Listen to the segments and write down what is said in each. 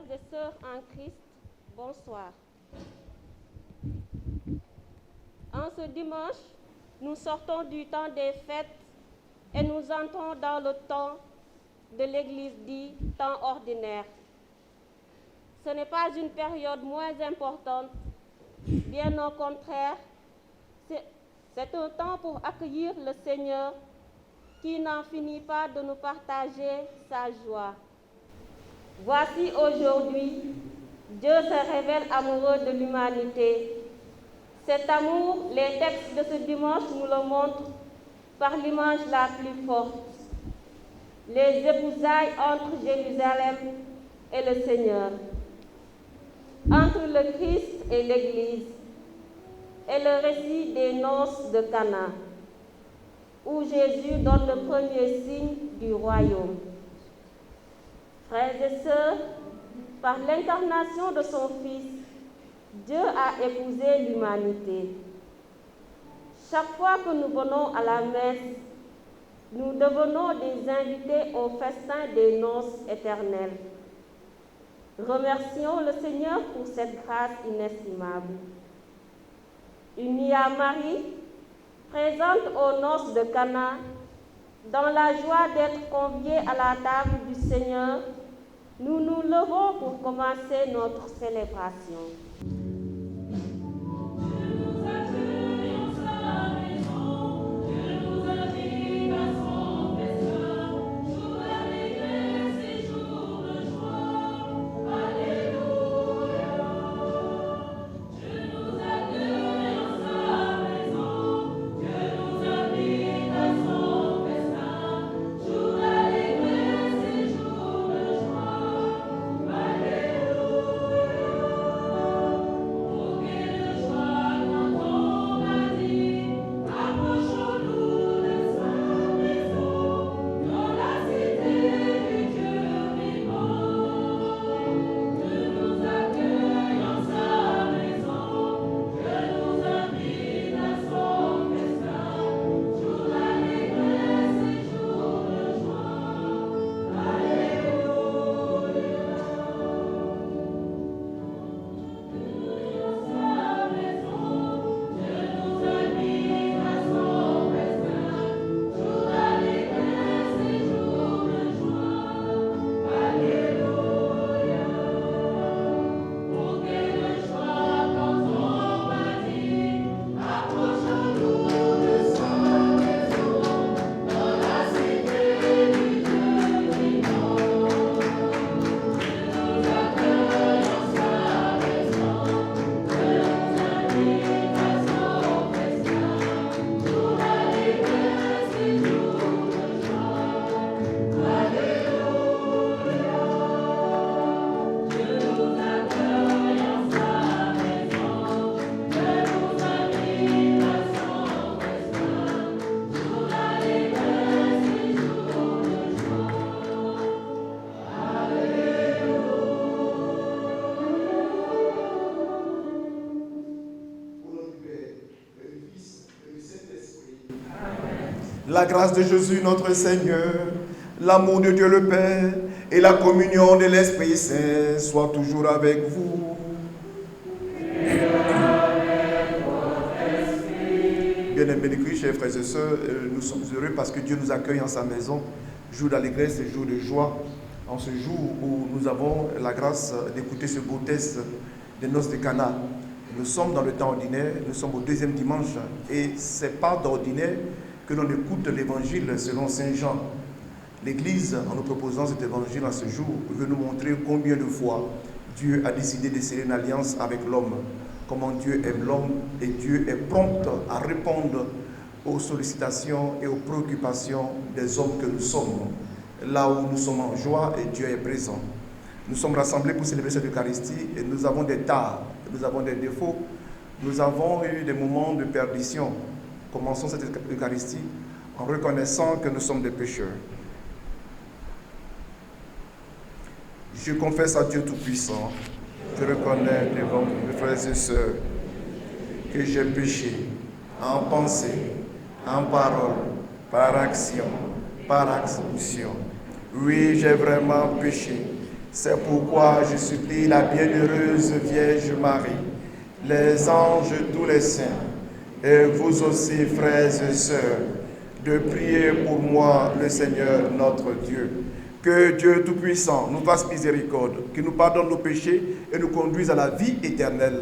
Frères et sœurs en Christ, bonsoir. En ce dimanche, nous sortons du temps des fêtes et nous entrons dans le temps de l'Église dit temps ordinaire. Ce n'est pas une période moins importante, bien au contraire, c'est un temps pour accueillir le Seigneur qui n'en finit pas de nous partager sa joie. Voici aujourd'hui, Dieu se révèle amoureux de l'humanité. Cet amour, les textes de ce dimanche nous le montrent par l'image la plus forte. Les épousailles entre Jérusalem et le Seigneur, entre le Christ et l'Église, et le récit des noces de Cana, où Jésus donne le premier signe du royaume. Frères et sœurs, par l'incarnation de son Fils, Dieu a épousé l'humanité. Chaque fois que nous venons à la messe, nous devenons des invités au festin des noces éternelles. Remercions le Seigneur pour cette grâce inestimable. Unis à Marie, présente aux noces de Cana, dans la joie d'être conviés à la table du Seigneur, nous nous levons pour commencer notre célébration. La grâce de Jésus notre Seigneur, l'amour de Dieu le Père et la communion de l'Esprit Saint soient toujours avec vous. Bien-aimés de Christ, chers frères et sœurs, nous sommes heureux parce que Dieu nous accueille en sa maison, jour d'allégresse et jour de joie, en ce jour où nous avons la grâce d'écouter ce beau texte des noces de Cana. Nous sommes dans le temps ordinaire, nous sommes au deuxième dimanche et c'est pas d'ordinaire que l'on écoute l'évangile selon Saint Jean. L'Église, en nous proposant cet évangile en ce jour, veut nous montrer combien de fois Dieu a décidé de sceller une alliance avec l'homme, comment Dieu aime l'homme et Dieu est prompt à répondre aux sollicitations et aux préoccupations des hommes que nous sommes. Là où nous sommes en joie et Dieu est présent. Nous sommes rassemblés pour célébrer cette Eucharistie et nous avons des tares, nous avons des défauts, nous avons eu des moments de perdition. Commençons cette Eucharistie en reconnaissant que nous sommes des pécheurs. Je confesse à Dieu Tout-Puissant, je reconnais devant mes frères et sœurs que j'ai péché en pensée, en parole, par action, par omission. Oui, j'ai vraiment péché. C'est pourquoi je supplie la bienheureuse Vierge Marie, les anges, tous les saints, et vous aussi, frères et sœurs, de prier pour moi, le Seigneur notre Dieu. Que Dieu Tout-Puissant nous fasse miséricorde, qu'il nous pardonne nos péchés et nous conduise à la vie éternelle.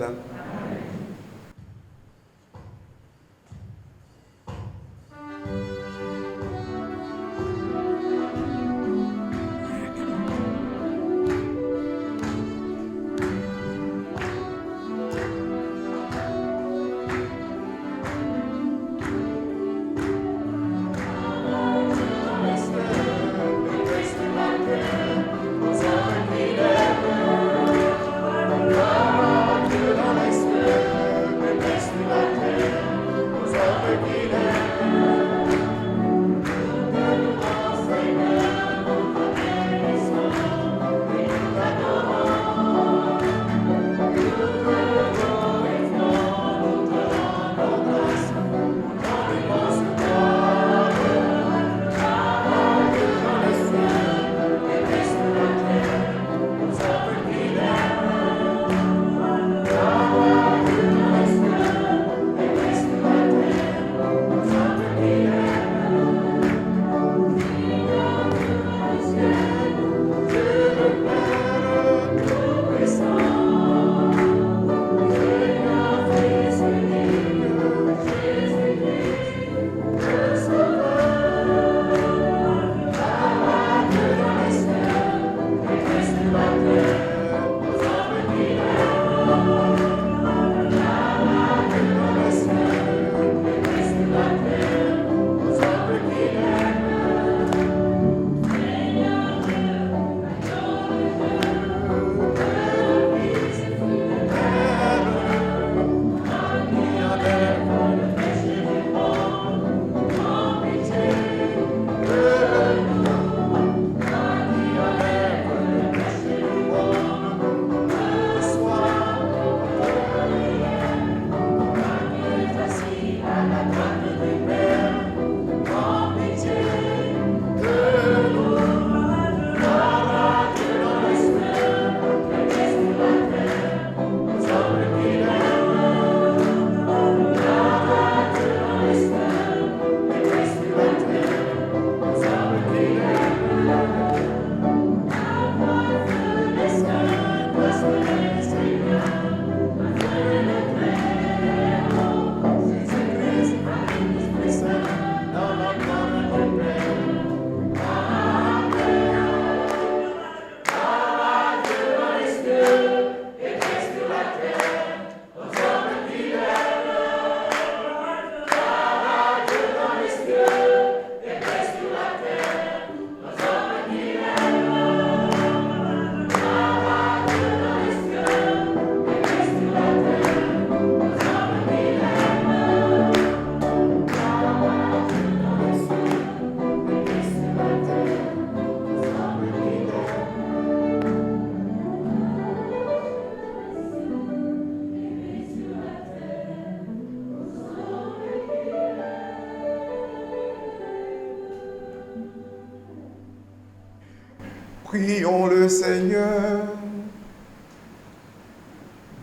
Prions le Seigneur.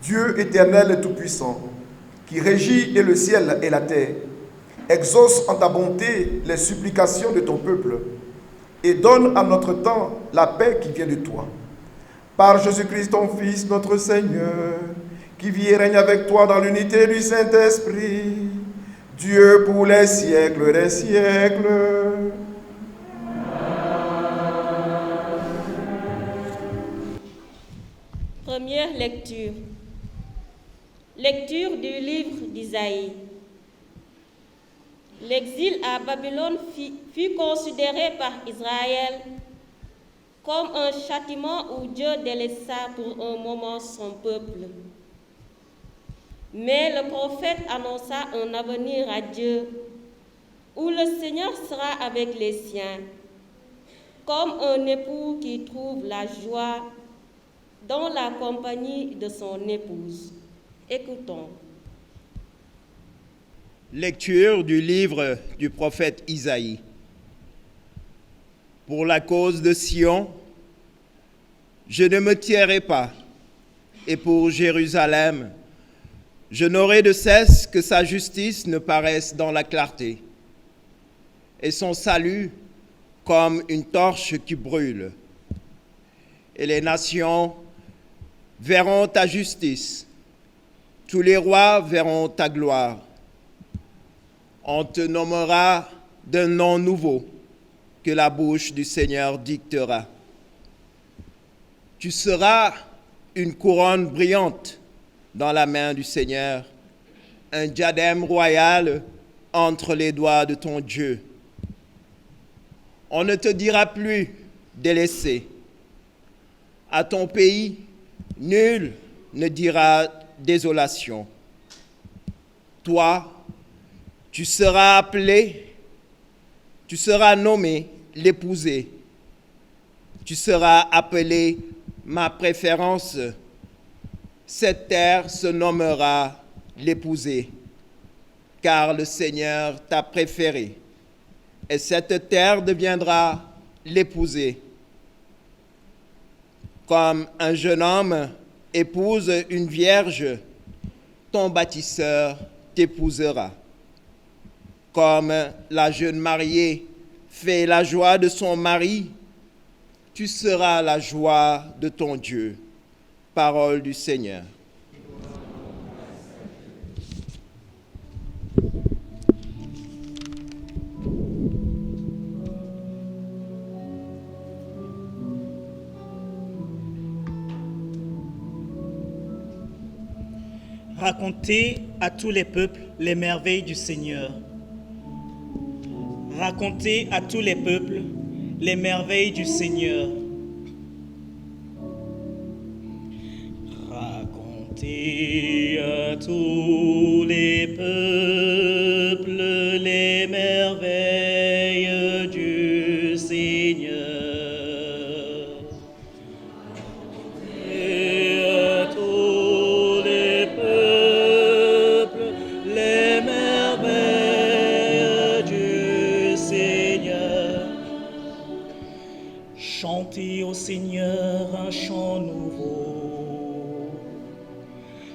Dieu éternel et tout-puissant, qui régit et le ciel et la terre, exauce en ta bonté les supplications de ton peuple et donne à notre temps la paix qui vient de toi. Par Jésus-Christ, ton Fils, notre Seigneur, qui vit et règne avec toi dans l'unité du Saint-Esprit, Dieu pour les siècles des siècles. Première lecture. Lecture du livre d'Isaïe. L'exil à Babylone fut considéré par Israël comme un châtiment où Dieu délaissa pour un moment son peuple. Mais le prophète annonça un avenir à Dieu où le Seigneur sera avec les siens, comme un époux qui trouve la joie dans la compagnie de son épouse. Écoutons. Lecture du livre du prophète Isaïe. Pour la cause de Sion, je ne me tairai pas, et pour Jérusalem, je n'aurai de cesse que sa justice ne paraisse dans la clarté, et son salut comme une torche qui brûle. Et les nations verront ta justice, tous les rois verront ta gloire. On te nommera d'un nom nouveau que la bouche du Seigneur dictera. Tu seras une couronne brillante dans la main du Seigneur, un diadème royal entre les doigts de ton Dieu. On ne te dira plus délaissé. À ton pays, nul ne dira désolation. Toi, tu seras appelé, tu seras nommé l'épousé. Tu seras appelé ma préférence. Cette terre se nommera l'épousée, car le Seigneur t'a préféré. Et cette terre deviendra l'épousée. Comme un jeune homme épouse une vierge, ton bâtisseur t'épousera. Comme la jeune mariée fait la joie de son mari, tu seras la joie de ton Dieu. Parole du Seigneur. Racontez à tous les peuples les merveilles du Seigneur. Racontez à tous les peuples les merveilles du Seigneur. Racontez à tous les peuples les merveilles du Seigneur. Chantez au Seigneur un chant nouveau.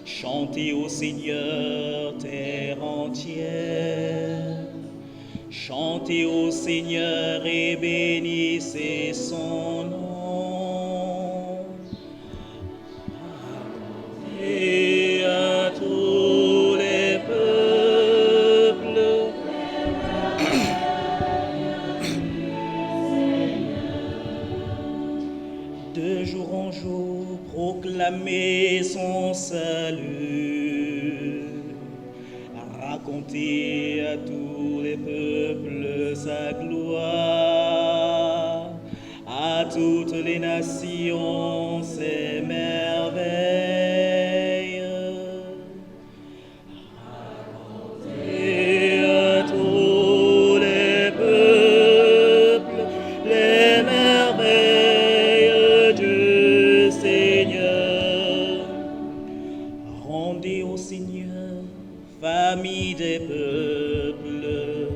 Chantez au Seigneur terre entière. Chantez au Seigneur et bénissez son nom. Racontez à tous les peuples. De jour en jour, proclamez son salut. Racontez à tous les peuples sa gloire. À toutes les nations ses merveilles. Racontez à tous les peuples les merveilles du Seigneur. Rendez au Seigneur, famille des peuples.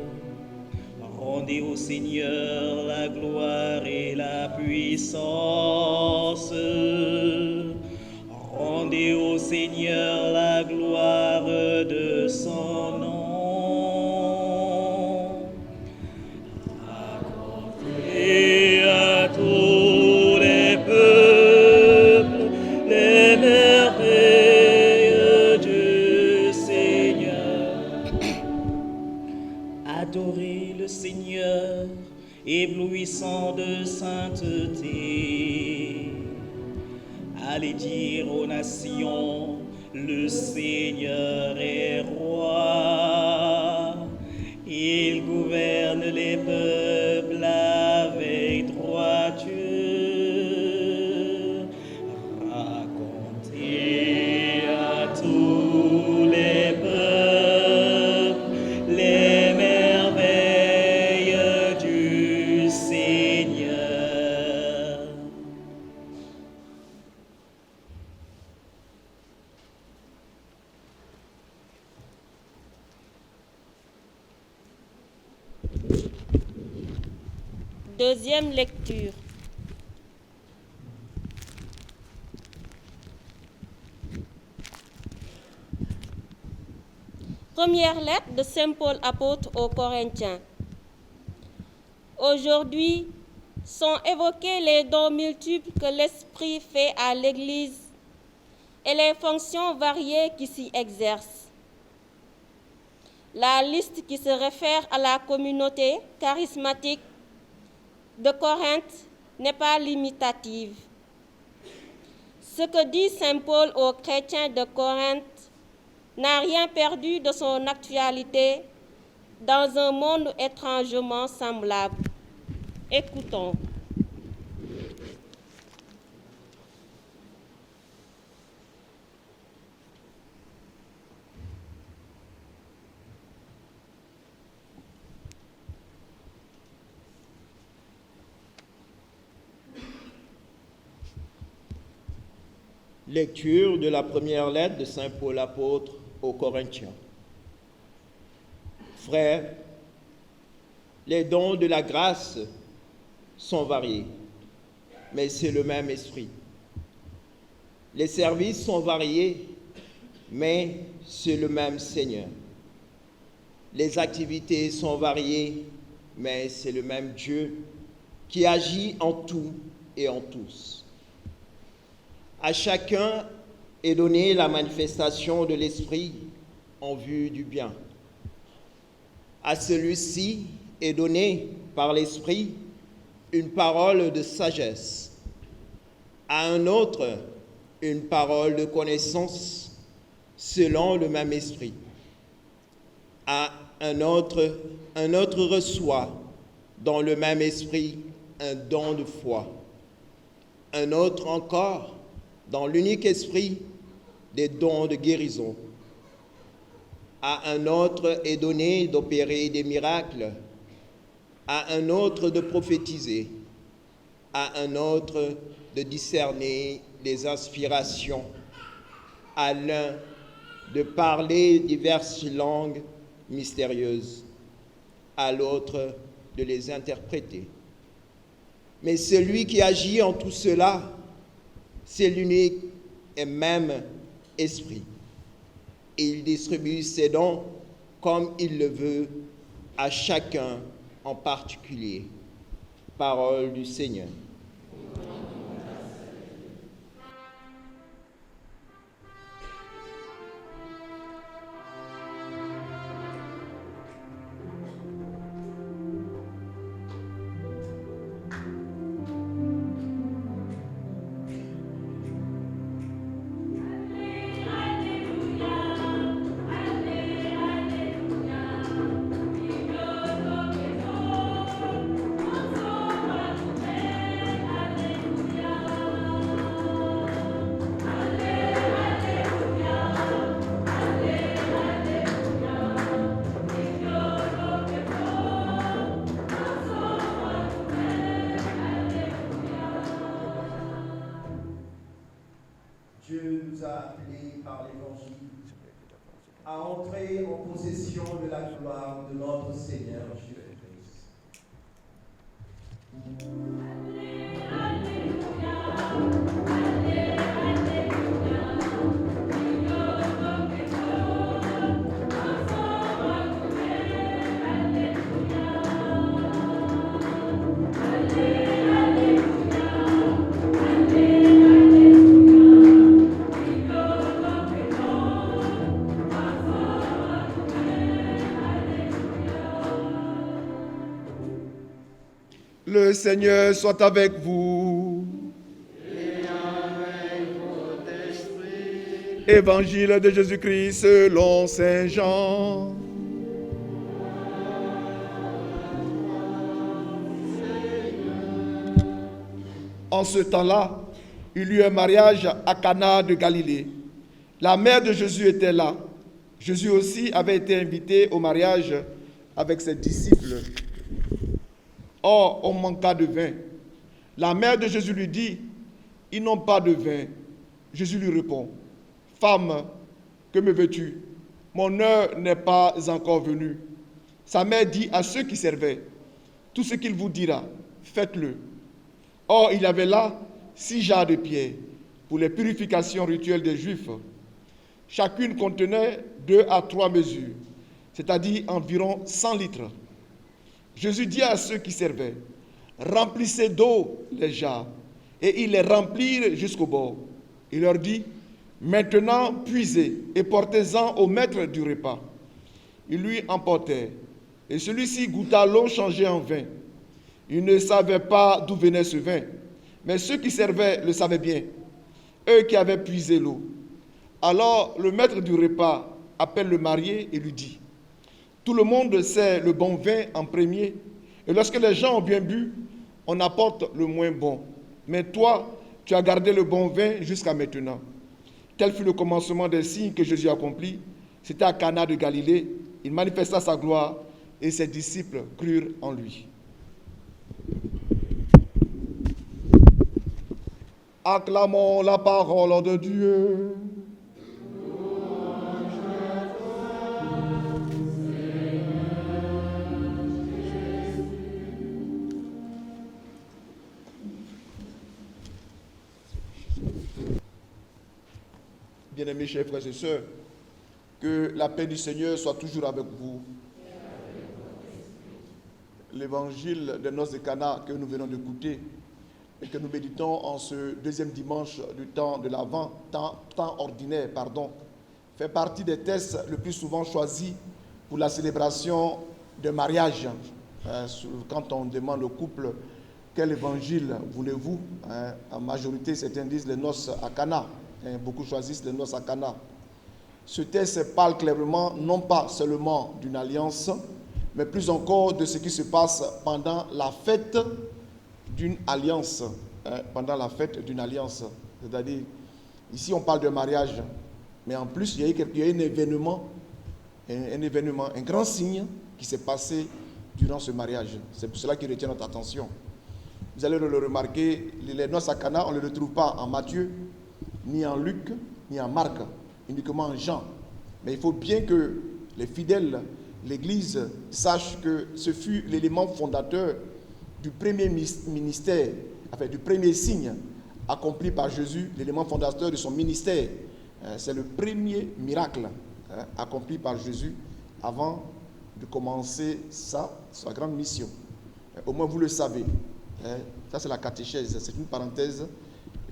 Rendez au Seigneur la gloire et la puissance. Rendez au Seigneur la gloire de son nom. Racontez à tous les peuples les merveilles du Seigneur. Adorez le Seigneur, éblouissant de sainteté. Allez dire aux nations, le Seigneur est roi. Il gouverne les peuples avec droiture. Racontez à tous les peuples les merveilles du Seigneur. Deuxième lecture. Première lettre de Saint Paul apôtre aux Corinthiens. Aujourd'hui sont évoqués les dons multiples que l'Esprit fait à l'Église et les fonctions variées qui s'y exercent. La liste qui se réfère à la communauté charismatique de Corinthe n'est pas limitative. Ce que dit Saint Paul aux chrétiens de Corinthe n'a rien perdu de son actualité dans un monde étrangement semblable. Écoutons. Lecture de la première lettre de Saint Paul apôtre aux Corinthiens. Frères, les dons de la grâce sont variés, mais c'est le même esprit. Les services sont variés, mais c'est le même Seigneur. Les activités sont variées, mais c'est le même Dieu qui agit en tout et en tous. À chacun est donnée la manifestation de l'Esprit en vue du bien. À celui-ci est donnée par l'Esprit une parole de sagesse, à un autre une parole de connaissance selon le même Esprit. À un autre reçoit dans le même Esprit un don de foi. Un autre encore dans l'unique esprit des dons de guérison. À un autre est donné d'opérer des miracles, à un autre de prophétiser, à un autre de discerner les inspirations, à l'un de parler diverses langues mystérieuses, à l'autre de les interpréter. Mais celui qui agit en tout cela, c'est l'unique et même esprit. Et il distribue ses dons comme il le veut à chacun en particulier. Parole du Seigneur. Dieu nous a appelés par l'Évangile à entrer en possession de la gloire de notre Seigneur Jésus-Christ. Le Seigneur soit avec vous. Et avec votre esprit. Évangile de Jésus-Christ selon Saint Jean. En ce temps-là, il y eut un mariage à Cana de Galilée. La mère de Jésus était là. Jésus aussi avait été invité au mariage avec ses disciples. Or, on manqua de vin. La mère de Jésus lui dit, « Ils n'ont pas de vin. » Jésus lui répond, « Femme, que me veux-tu? Mon heure n'est pas encore venue. » Sa mère dit à ceux qui servaient, « Tout ce qu'il vous dira, faites-le. » Or, il y avait là 6 jarres de pierre pour les purifications rituelles des Juifs. Chacune contenait 2 à 3 mesures, c'est-à-dire environ 100 litres. Jésus dit à ceux qui servaient, « Remplissez d'eau les jarres. » Et ils les remplirent jusqu'au bord. Il leur dit, « Maintenant, puisez et portez-en au maître du repas. » Ils lui emportèrent, et celui-ci goûta l'eau changée en vin. Il ne savait pas d'où venait ce vin, mais ceux qui servaient le savaient bien, eux qui avaient puisé l'eau. Alors le maître du repas appelle le marié et lui dit, « Tout le monde sert le bon vin en premier, et lorsque les gens ont bien bu, on apporte le moins bon. Mais toi, tu as gardé le bon vin jusqu'à maintenant. » Tel fut le commencement des signes que Jésus accomplit. C'était à Cana de Galilée. Il manifesta sa gloire et ses disciples crurent en lui. Acclamons la parole de Dieu. Bien-aimés chers frères et sœurs, que la paix du Seigneur soit toujours avec vous. L'évangile des noces de Cana que nous venons d'écouter et que nous méditons en ce deuxième dimanche du temps de l'Avent, temps ordinaire, fait partie des textes le plus souvent choisis pour la célébration de mariage. Quand on demande au couple quel évangile voulez-vous, en majorité certains disent les noces à Cana. Beaucoup choisissent les noces à Cana. Ce texte parle clairement non pas seulement d'une alliance, mais plus encore de ce qui se passe pendant la fête d'une alliance. Pendant la fête d'une alliance. C'est-à-dire, ici on parle de mariage, mais en plus il y a un événement, un grand signe qui s'est passé durant ce mariage. C'est pour cela qu'il retient notre attention. Vous allez le remarquer, les noces à Cana, on ne les retrouve pas en Matthieu, ni en Luc, ni en Marc, uniquement en Jean. Mais il faut bien que les fidèles, l'Église, sachent que ce fut l'élément fondateur du premier ministère, du premier signe accompli par Jésus, l'élément fondateur de son ministère. C'est le premier miracle accompli par Jésus avant de commencer sa grande mission. Au moins vous le savez. Ça c'est la catéchèse, c'est une parenthèse.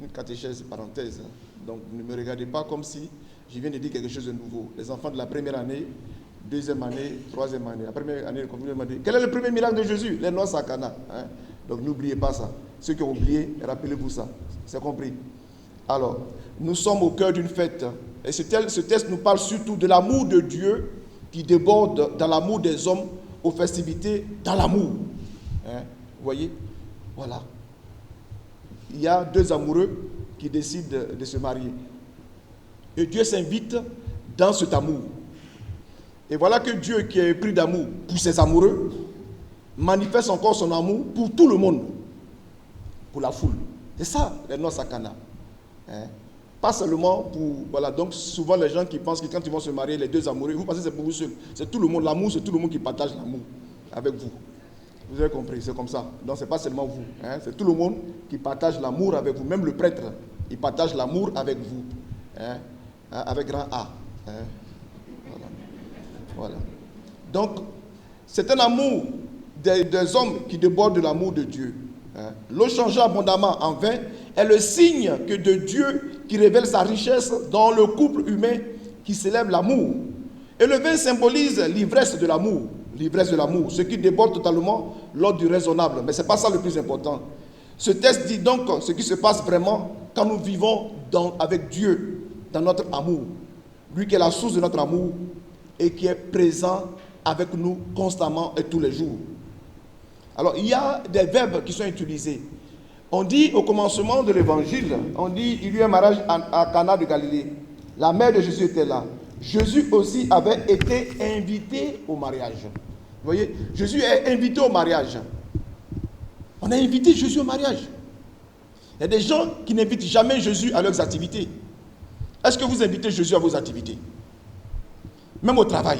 Une catéchèse, parenthèse. Donc, ne me regardez pas comme si je viens de dire quelque chose de nouveau. Les enfants de la première année, deuxième année, troisième année. La première année, quel est le premier miracle de Jésus? Les noces à Cana. Donc, n'oubliez pas ça. Ceux qui ont oublié, rappelez-vous ça. C'est compris? Alors, nous sommes au cœur d'une fête. Et ce texte nous parle surtout de l'amour de Dieu qui déborde dans l'amour des hommes aux festivités dans l'amour. Vous voyez? Voilà. Il y a 2 amoureux qui décident de se marier. Et Dieu s'invite dans cet amour. Et voilà que Dieu, qui est pris d'amour pour ses amoureux, manifeste encore son amour pour tout le monde, pour la foule. C'est ça, les noces à Cana. Pas seulement pour... Voilà, donc souvent les gens qui pensent que quand ils vont se marier, les 2 amoureux, vous pensez que c'est pour vous seuls. C'est tout le monde, l'amour, c'est tout le monde qui partage l'amour avec vous. Vous avez compris, c'est comme ça. Donc, ce n'est pas seulement vous. C'est tout le monde qui partage l'amour avec vous. Même le prêtre, il partage l'amour avec vous. Avec grand A. Voilà. Donc, c'est un amour des hommes qui déborde de l'amour de Dieu. L'eau changée abondamment en vin est le signe que de Dieu qui révèle sa richesse dans le couple humain qui célèbre l'amour. Et le vin symbolise l'ivresse de l'amour. L'ivresse de l'amour, ce qui déborde totalement lors du raisonnable. Mais ce n'est pas ça le plus important. Ce texte dit donc ce qui se passe vraiment quand nous vivons avec Dieu dans notre amour. Lui qui est la source de notre amour et qui est présent avec nous constamment et tous les jours. Alors, il y a des verbes qui sont utilisés. On dit au commencement de l'évangile, on dit il y a eu un mariage à Cana de Galilée. La mère de Jésus était là. Jésus aussi avait été invité au mariage. Vous voyez, Jésus est invité au mariage. On a invité Jésus au mariage. Il y a des gens qui n'invitent jamais Jésus à leurs activités. Est-ce que vous invitez Jésus à vos activités? Même au travail.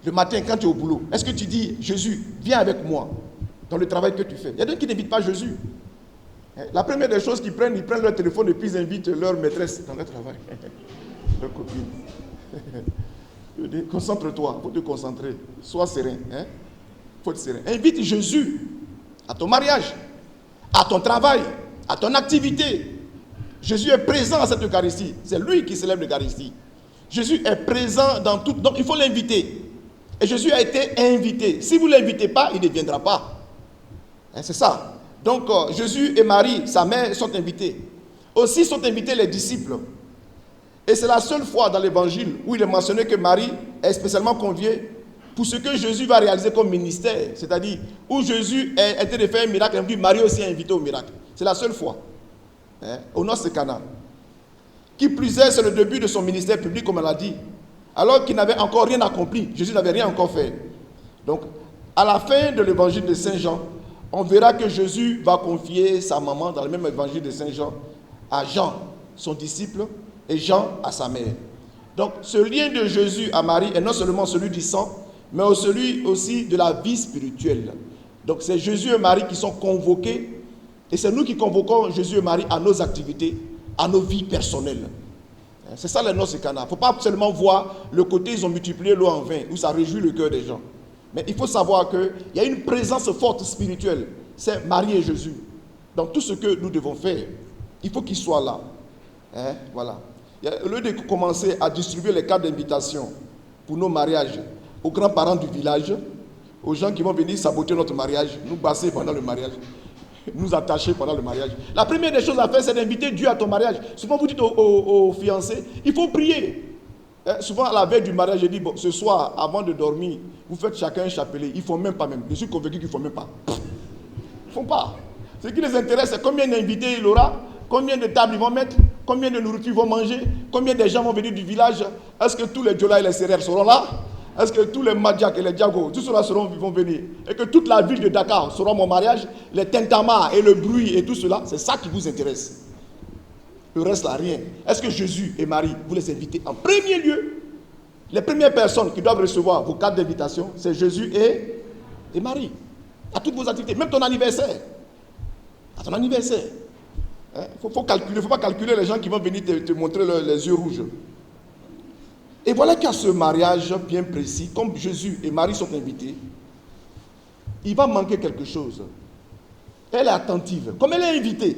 Le matin, quand tu es au boulot, est-ce que tu dis, Jésus, viens avec moi dans le travail que tu fais? Il y a des gens qui n'invitent pas Jésus. La première des choses qu'ils prennent, ils prennent leur téléphone et puis ils invitent leur maîtresse dans leur travail. La copine. Je dis, concentre-toi, il faut te concentrer. Sois serein. Hein? Faut être serein. Invite Jésus à ton mariage, à ton travail, à ton activité. Jésus est présent à cette Eucharistie. C'est lui qui célèbre l'Eucharistie. Jésus est présent dans tout. Donc il faut l'inviter. Et Jésus a été invité. Si vous ne l'invitez pas, il ne viendra pas. Hein, c'est ça. Donc Jésus et Marie, sa mère, sont invités. Aussi sont invités les disciples. Et c'est la seule fois dans l'évangile où il est mentionné que Marie est spécialement conviée pour ce que Jésus va réaliser comme ministère. C'est-à-dire où Jésus était de faire un miracle, et puis Marie aussi est invitée au miracle. C'est la seule fois. Hein, au nord de Cana. Qui plus est, c'est le début de son ministère public, comme elle a dit. Alors qu'il n'avait encore rien accompli. Jésus n'avait rien encore fait. Donc, à la fin de l'évangile de Saint Jean, on verra que Jésus va confier sa maman dans le même évangile de Saint Jean à Jean, son disciple, et Jean à sa mère. Donc, ce lien de Jésus à Marie est non seulement celui du sang, mais celui aussi de la vie spirituelle. Donc, c'est Jésus et Marie qui sont convoqués, et c'est nous qui convoquons Jésus et Marie à nos activités, à nos vies personnelles. C'est ça les noces de Cana. Il ne faut pas seulement voir le côté ils ont multiplié l'eau en vin, où ça réjouit le cœur des gens. Mais il faut savoir qu'il y a une présence forte spirituelle. C'est Marie et Jésus. Donc tout ce que nous devons faire, il faut qu'ils soient là. Hein? Voilà. Au lieu de commencer à distribuer les cartes d'invitation pour nos mariages aux grands-parents du village, aux gens qui vont venir saboter notre mariage, nous basser pendant le mariage, nous attacher pendant le mariage. La première des choses à faire, c'est d'inviter Dieu à ton mariage. Souvent, vous dites aux fiancés, il faut prier. Souvent, à la veille du mariage, je dis, bon, ce soir, avant de dormir, vous faites chacun un chapelet. Ils ne font même pas même. Je suis convaincu qu'ils ne font même pas. Ils ne font pas. Ce qui les intéresse, c'est combien d'invités il aura, combien de tables ils vont mettre, combien de nourriture ils vont manger, combien de gens vont venir du village. Est-ce que tous les Djola et les Sérères seront là? Est-ce que tous les Madjak et les Diago, tous ceux-là vont venir? Et que toute la ville de Dakar sera mon mariage, les tintamas et le bruit et tout cela, c'est ça qui vous intéresse. Le reste là, rien. Est-ce que Jésus et Marie, vous les invitez en premier lieu? Les premières personnes qui doivent recevoir vos cartes d'invitation, c'est Jésus et Marie. À toutes vos activités, même ton anniversaire. À ton anniversaire. Il faut calculer, il ne faut pas calculer les gens qui vont venir te montrer les yeux rouges. Et voilà qu'à ce mariage bien précis, comme Jésus et Marie sont invités, il va manquer quelque chose. Elle est attentive. Comme elle est invitée,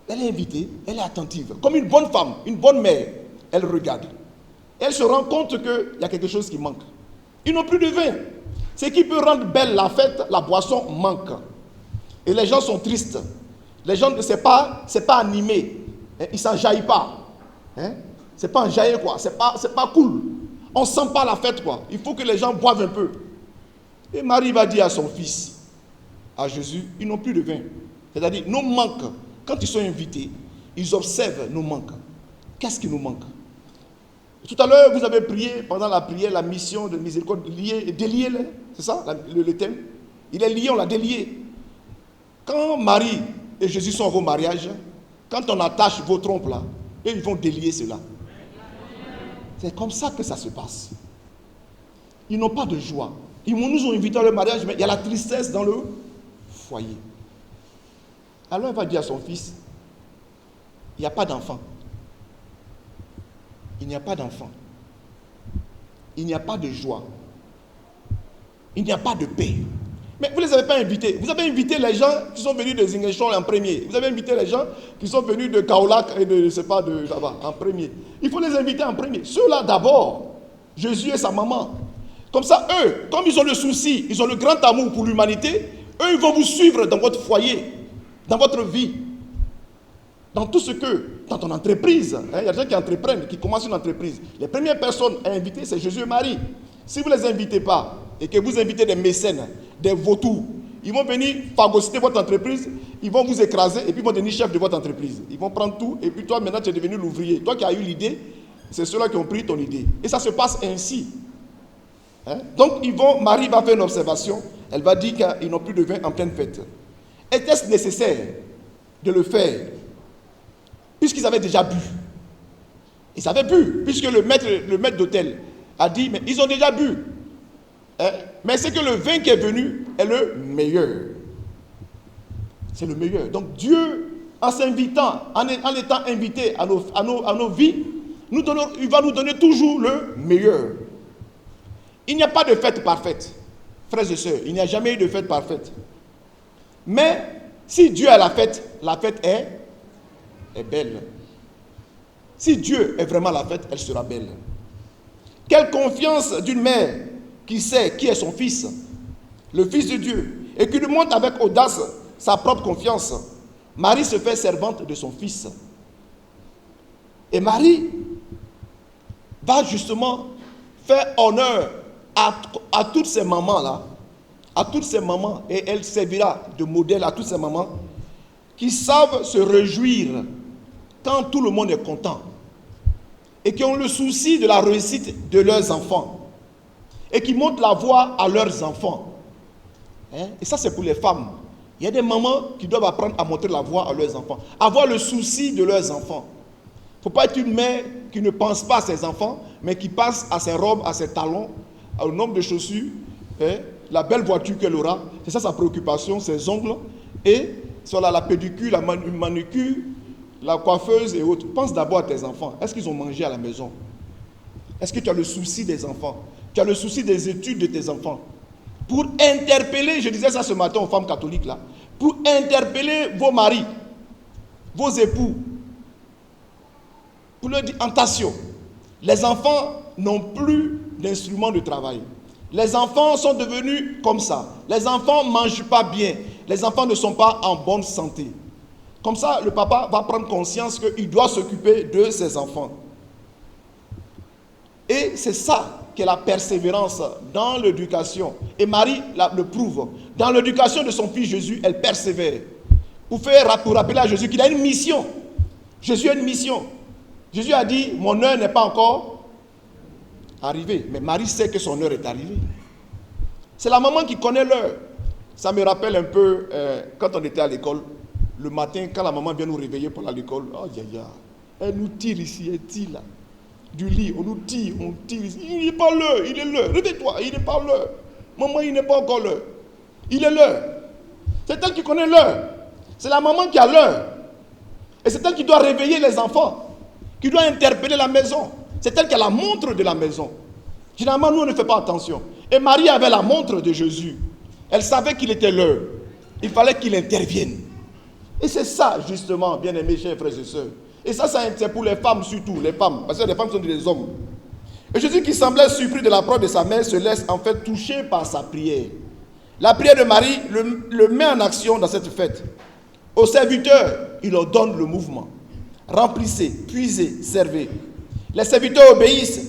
elle est attentive. Comme une bonne femme, une bonne mère, elle regarde. Elle se rend compte qu'il y a quelque chose qui manque. Ils n'ont plus de vin. Ce qui peut rendre belle la fête, la boisson manque. Et les gens sont tristes. Les gens, c'est pas animé. Ils ne s'enjaillent pas. C'est pas enjaillé quoi. C'est pas cool. On ne sent pas la fête quoi. Il faut que les gens boivent un peu. Et Marie va dire à son fils, à Jésus, ils n'ont plus de vin. C'est-à-dire, nos manques, quand ils sont invités, ils observent nos manques. Qu'est-ce qui nous manque? Tout à l'heure, vous avez prié, pendant la prière, la mission de miséricorde, délier, c'est ça le thème? Il est lié, on l'a délié. Quand Marie et Jésus sont au mariage, quand on attache vos trompes là, eux, ils vont délier cela. C'est comme ça que ça se passe. Ils n'ont pas de joie. Ils nous ont invités à leur mariage, mais il y a la tristesse dans le foyer. Alors elle va dire à son fils, il n'y a pas d'enfant. Il n'y a pas d'enfant. Il n'y a pas de joie. Il n'y a pas de paix. Mais vous ne les avez pas invités. Vous avez invité les gens qui sont venus de Zingechon en premier. Vous avez invité les gens qui sont venus de Kaolack et de, je ne sais pas, de là-bas, en premier. Il faut les inviter en premier. Ceux-là d'abord, Jésus et sa maman. Comme ça, eux, comme ils ont le souci, ils ont le grand amour pour l'humanité, eux, ils vont vous suivre dans votre foyer, dans votre vie, dans tout ce que, dans ton entreprise. Il y a des gens qui entreprennent, qui commencent une entreprise. Les premières personnes à inviter, c'est Jésus et Marie. Si vous ne les invitez pas, et que vous invitez des mécènes, des vautours, ils vont venir phagocyter votre entreprise, ils vont vous écraser et puis ils vont devenir chef de votre entreprise. Ils vont prendre tout et puis toi maintenant tu es devenu l'ouvrier. Toi qui as eu l'idée, c'est ceux-là qui ont pris ton idée. Et ça se passe ainsi. Donc Marie va faire une observation, elle va dire qu'ils n'ont plus de vin en pleine fête. Était-ce nécessaire de le faire puisqu'ils avaient déjà bu? Ils avaient bu, puisque le maître d'hôtel a dit, mais ils ont déjà bu. Mais c'est que le vin qui est venu est le meilleur. C'est le meilleur. Donc Dieu, en s'invitant, en étant invité à nos vies, il va nous donner toujours le meilleur. Il n'y a pas de fête parfaite. Frères et sœurs, il n'y a jamais eu de fête parfaite. Mais si Dieu a la fête est belle. Si Dieu est vraiment la fête, elle sera belle. Quelle confiance d'une mère qui sait qui est son fils, le fils de Dieu, et qui lui montre avec audace sa propre confiance. Marie se fait servante de son fils. Et Marie va justement faire honneur à toutes ces mamans-là, à toutes ces mamans, et elle servira de modèle à toutes ces mamans qui savent se réjouir quand tout le monde est content et qui ont le souci de la réussite de leurs enfants et qui montrent la voie à leurs enfants. Et ça, c'est pour les femmes. Il y a des mamans qui doivent apprendre à montrer la voie à leurs enfants, avoir le souci de leurs enfants. Il ne faut pas être une mère qui ne pense pas à ses enfants, mais qui pense à ses robes, à ses talons, au nombre de chaussures, la belle voiture qu'elle aura. C'est ça sa préoccupation, ses ongles, et voilà, la pédicure, la manucure, la coiffeuse et autres. Pense d'abord à tes enfants. Est-ce qu'ils ont mangé à la maison? Est-ce que tu as le souci des enfants? Tu as le souci des études de tes enfants? Pour interpeller, je disais ça ce matin aux femmes catholiques là, pour interpeller vos maris, vos époux, pour leur dire, attention, les enfants n'ont plus d'instruments de travail. Les enfants sont devenus comme ça. Les enfants ne mangent pas bien. Les enfants ne sont pas en bonne santé. Comme ça, le papa va prendre conscience qu'il doit s'occuper de ses enfants. Et c'est ça qu'est la persévérance dans l'éducation. Et Marie le prouve. Dans l'éducation de son fils Jésus, elle persévère. Pour rappeler à Jésus qu'il a une mission. Jésus a une mission. Jésus a dit, mon heure n'est pas encore arrivée. Mais Marie sait que son heure est arrivée. C'est la maman qui connaît l'heure. Ça me rappelle un peu quand on était à l'école. Le matin, quand la maman vient nous réveiller pour aller à l'école, oh, elle nous tire ici, elle tire là. Du lit, on nous tire, on tire ici. Il n'est pas l'heure, il est l'heure. Réveille-toi, il n'est pas l'heure. Maman, il n'est pas encore l'heure. Il est l'heure. C'est elle qui connaît l'heure. C'est la maman qui a l'heure. Et c'est elle qui doit réveiller les enfants, qui doit interpeller la maison. C'est elle qui a la montre de la maison. Généralement, nous, on ne fait pas attention. Et Marie avait la montre de Jésus. Elle savait qu'il était l'heure. Il fallait qu'il intervienne. Et c'est ça, justement, bien-aimés, chers frères et sœurs. Et ça, c'est pour les femmes surtout, les femmes. Parce que les femmes sont des hommes. Et Jésus, qui semblait surpris de la parole de sa mère, se laisse en fait toucher par sa prière. La prière de Marie le met en action dans cette fête. Aux serviteurs, il leur donne le mouvement. Remplissez, puisez, servez. Les serviteurs obéissent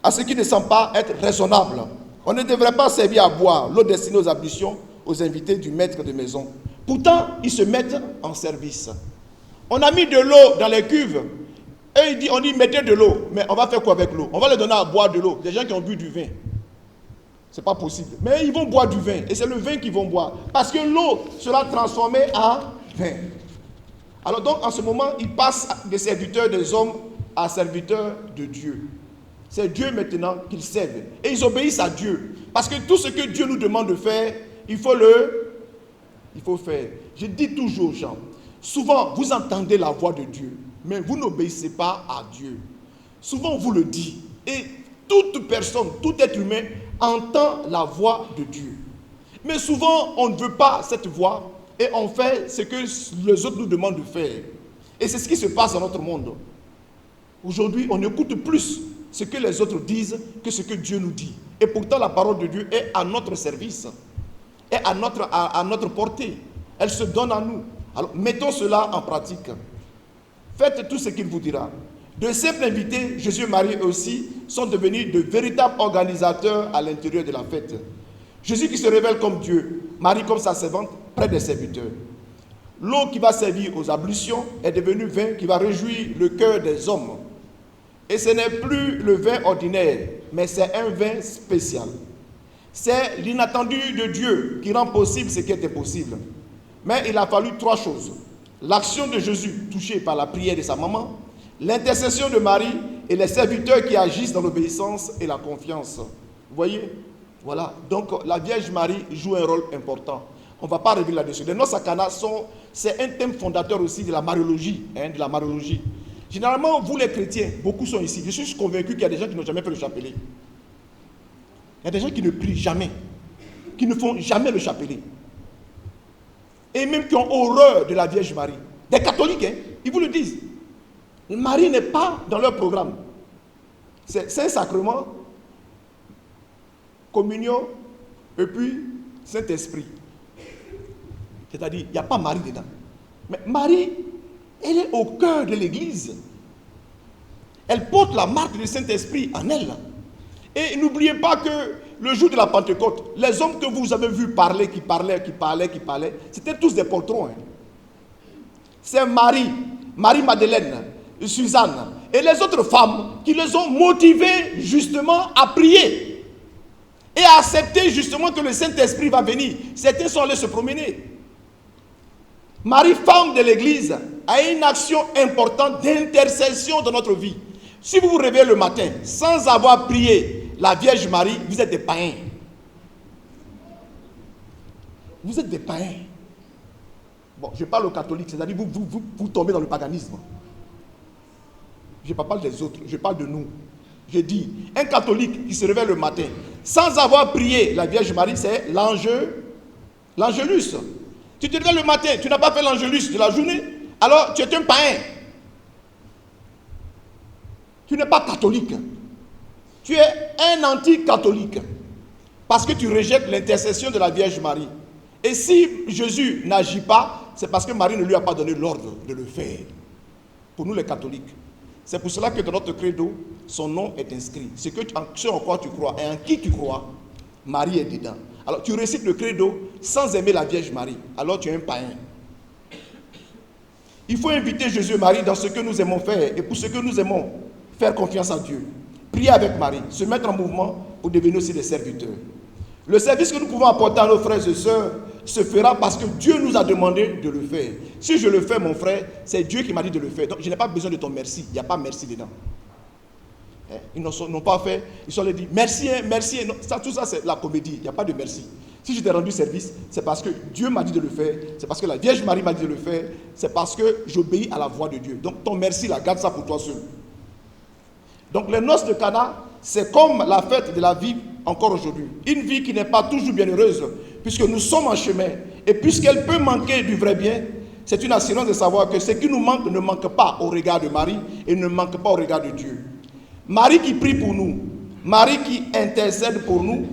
à ce qui ne semble pas être raisonnable. On ne devrait pas servir à boire l'eau destinée aux ablutions, aux invités du maître de maison. Pourtant, ils se mettent en service. On a mis de l'eau dans les cuves. Et on dit, mettez de l'eau. Mais on va faire quoi avec l'eau? On va leur donner à boire de l'eau. Des gens qui ont bu du vin. C'est pas possible. Mais ils vont boire du vin. Et c'est le vin qu'ils vont boire. Parce que l'eau sera transformée en vin. Alors donc, en ce moment, ils passent des serviteurs des hommes à serviteurs de Dieu. C'est Dieu maintenant qu'ils servent. Et ils obéissent à Dieu. Parce que tout ce que Dieu nous demande de faire, il faut faire. Je dis toujours aux gens, souvent vous entendez la voix de Dieu, mais vous n'obéissez pas à Dieu. Souvent on vous le dit. Et toute personne, tout être humain entend la voix de Dieu. Mais souvent on ne veut pas cette voix et on fait ce que les autres nous demandent de faire. Et c'est ce qui se passe dans notre monde. Aujourd'hui, on écoute plus ce que les autres disent que ce que Dieu nous dit. Et pourtant la parole de Dieu est à notre service. Est à notre portée. Elle se donne à nous. Alors, mettons cela en pratique. Faites tout ce qu'il vous dira. De simples invités, Jésus et Marie aussi, sont devenus de véritables organisateurs à l'intérieur de la fête. Jésus qui se révèle comme Dieu, Marie comme sa servante, près des serviteurs. L'eau qui va servir aux ablutions est devenue vin qui va réjouir le cœur des hommes. Et ce n'est plus le vin ordinaire, mais c'est un vin spécial. C'est l'inattendu de Dieu qui rend possible ce qui était possible. Mais il a fallu 3 choses. L'action de Jésus touchée par la prière de sa maman, l'intercession de Marie et les serviteurs qui agissent dans l'obéissance et la confiance. Vous voyez? Voilà. Donc la Vierge Marie joue un rôle important. On ne va pas revenir là-dessus. Les noces à Cana c'est un thème fondateur aussi de la mariologie. De la mariologie. Généralement, vous les chrétiens, beaucoup sont ici. Je suis convaincu qu'il y a des gens qui n'ont jamais fait le chapelet. Il y a des gens qui ne prient jamais, qui ne font jamais le chapelet. Et même qui ont horreur de la Vierge Marie. Des catholiques, hein, ils vous le disent. Marie n'est pas dans leur programme. C'est un sacrement, communion, et puis Saint-Esprit. C'est-à-dire, il n'y a pas Marie dedans. Mais Marie, elle est au cœur de l'Église. Elle porte la marque du Saint-Esprit en elle. Et n'oubliez pas que le jour de la Pentecôte, les hommes que vous avez vus parler, qui parlaient, c'était tous des poltrons. Hein. C'est Marie, Marie-Madeleine, Suzanne et les autres femmes qui les ont motivés justement à prier et à accepter justement que le Saint-Esprit va venir. Certains sont allés se promener. Marie, femme de l'Église, a une action importante d'intercession dans notre vie. Si vous vous réveillez le matin sans avoir prié la Vierge Marie, vous êtes des païens. Vous êtes des païens. Bon, je parle aux catholiques, c'est-à-dire vous tombez dans le paganisme. Je ne parle pas des autres, je parle de nous. Je dis, un catholique qui se réveille le matin sans avoir prié la Vierge Marie, c'est l'Angélus. Tu te réveilles le matin, tu n'as pas fait l'Angélus de la journée, alors tu es un païen. Tu n'es pas catholique. Tu es un anti-catholique. Parce que tu rejettes l'intercession de la Vierge Marie. Et si Jésus n'agit pas, c'est parce que Marie ne lui a pas donné l'ordre de le faire. Pour nous les catholiques. C'est pour cela que dans notre credo, son nom est inscrit. Ce en quoi tu crois et en qui tu crois, Marie est dedans. Alors tu récites le credo sans aimer la Vierge Marie. Alors tu es un païen. Il faut inviter Jésus et Marie dans ce que nous aimons faire. Et pour ce que nous aimons, faire confiance en Dieu. Prier avec Marie. Se mettre en mouvement pour devenir aussi des serviteurs. Le service que nous pouvons apporter à nos frères et sœurs se fera parce que Dieu nous a demandé de le faire. Si je le fais, mon frère, c'est Dieu qui m'a dit de le faire. Donc je n'ai pas besoin de ton merci. Il n'y a pas merci dedans. Ils n'ont pas fait. Ils sont allés dire merci, merci. Non, tout ça, c'est la comédie. Il n'y a pas de merci. Si je t'ai rendu service, c'est parce que Dieu m'a dit de le faire. C'est parce que la Vierge Marie m'a dit de le faire. C'est parce que j'obéis à la voix de Dieu. Donc ton merci, là, garde ça pour toi seul. Donc les noces de Cana, c'est comme la fête de la vie encore aujourd'hui. Une vie qui n'est pas toujours bienheureuse, puisque nous sommes en chemin. Et puisqu'elle peut manquer du vrai bien, c'est une assurance de savoir que ce qui nous manque ne manque pas au regard de Marie et ne manque pas au regard de Dieu. Marie qui prie pour nous, Marie qui intercède pour nous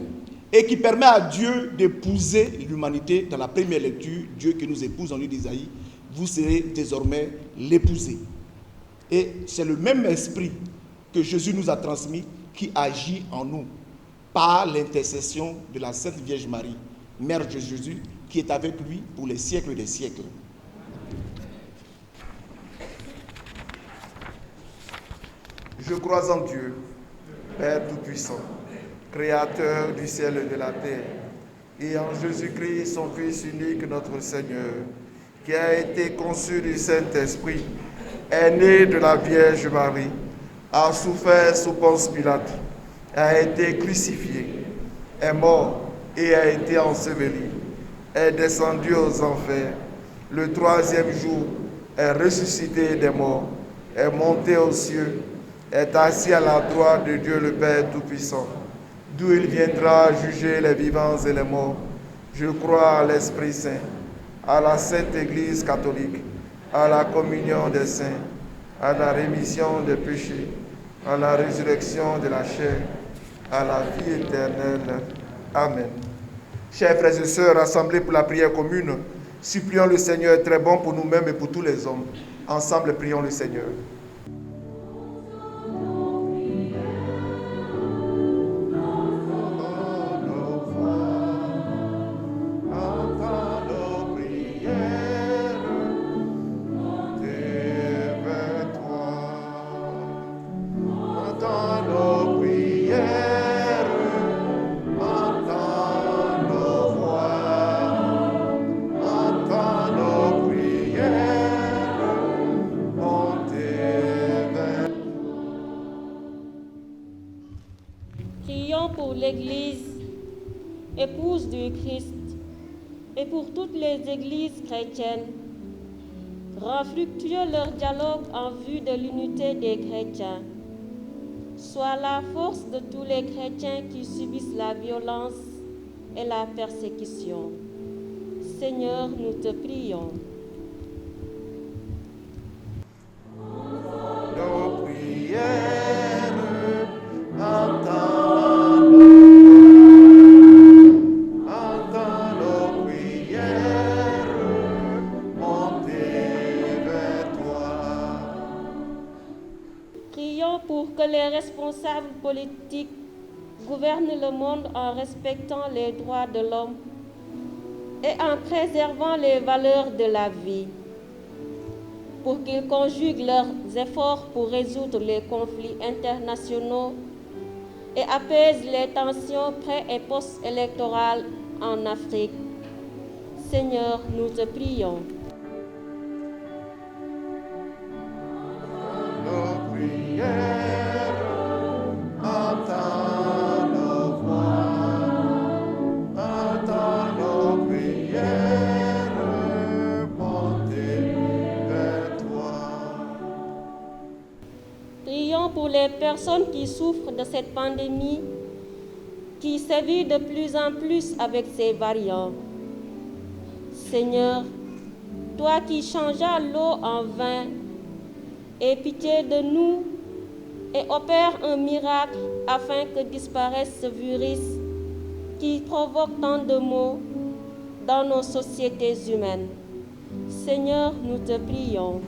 et qui permet à Dieu d'épouser l'humanité. Dans la première lecture, Dieu qui nous épouse en lui d'Isaïe, vous serez désormais l'épousé. Et c'est le même esprit que Jésus nous a transmis qui agit en nous par l'intercession de la Sainte Vierge Marie, Mère de Jésus, qui est avec lui pour les siècles des siècles. Je crois en Dieu, Père Tout-Puissant, Créateur du ciel et de la terre, et en Jésus-Christ, son Fils unique, notre Seigneur, qui a été conçu du Saint-Esprit, est né de la Vierge Marie, a souffert sous Ponce Pilate, a été crucifié, est mort et a été enseveli, est descendu aux enfers, le troisième jour est ressuscité des morts, est monté aux cieux, est assis à la droite de Dieu le Père Tout-Puissant, d'où il viendra juger les vivants et les morts. Je crois à l'Esprit Saint, à la Sainte Église catholique, à la communion des saints, à la rémission des péchés, à la résurrection de la chair, à la vie éternelle. Amen. Chers frères et sœurs, rassemblés pour la prière commune, supplions le Seigneur très bon pour nous-mêmes et pour tous les hommes. Ensemble, prions le Seigneur. Prions pour l'Église, épouse du Christ, et pour toutes les églises chrétiennes. Rends fructueux leur dialogue en vue de l'unité des chrétiens. Sois la force de tous les chrétiens qui subissent la violence et la persécution. Seigneur, nous te prions. Nos prières, entends nos prières, montez vers toi. Prions pour que les responsables politiques gouvernent le monde en respectant les droits de l'homme et en préservant les valeurs de la vie, pour qu'ils conjuguent leurs efforts pour résoudre les conflits internationaux et apaisent les tensions pré- et post-électorales en Afrique. Seigneur, nous te prions. Nos prières, entends nos voix, entends nos prières, montez vers toi. Prions pour les personnes qui souffrent de cette pandémie qui sévit de plus en plus avec ses variants. Seigneur, toi qui changeas l'eau en vin, aie pitié de nous et opère un miracle afin que disparaisse ce virus qui provoque tant de maux dans nos sociétés humaines. Seigneur, nous te prions.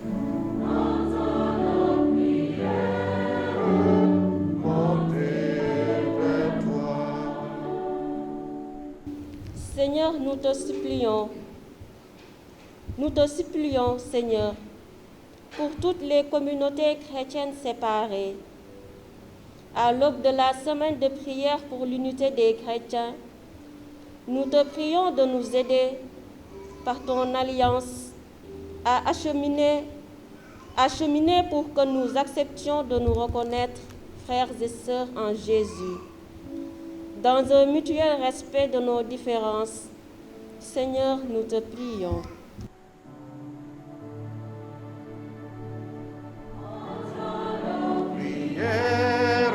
Seigneur, nous te supplions, Seigneur, pour toutes les communautés chrétiennes séparées. À l'aube de la semaine de prière pour l'unité des chrétiens, nous te prions de nous aider par ton alliance à acheminer pour que nous acceptions de nous reconnaître frères et sœurs en Jésus, dans un mutuel respect de nos différences. Seigneur, nous te prions. Prière,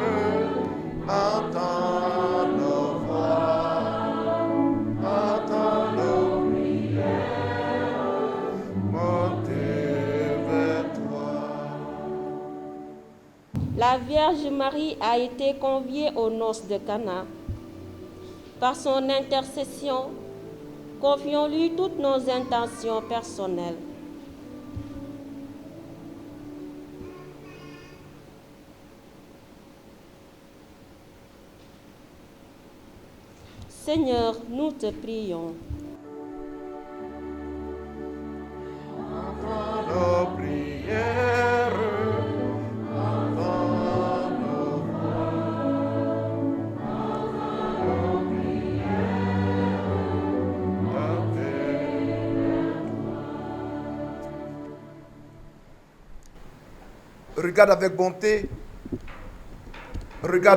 entends nos voix, entends nos prières, montez vers toi. La Vierge Marie a été conviée aux noces de Cana. Par son intercession, confions-lui toutes nos intentions personnelles. Seigneur, nous te prions. Entends nos prières, entends nos voix, entends nos prières, montez vers toi. Regarde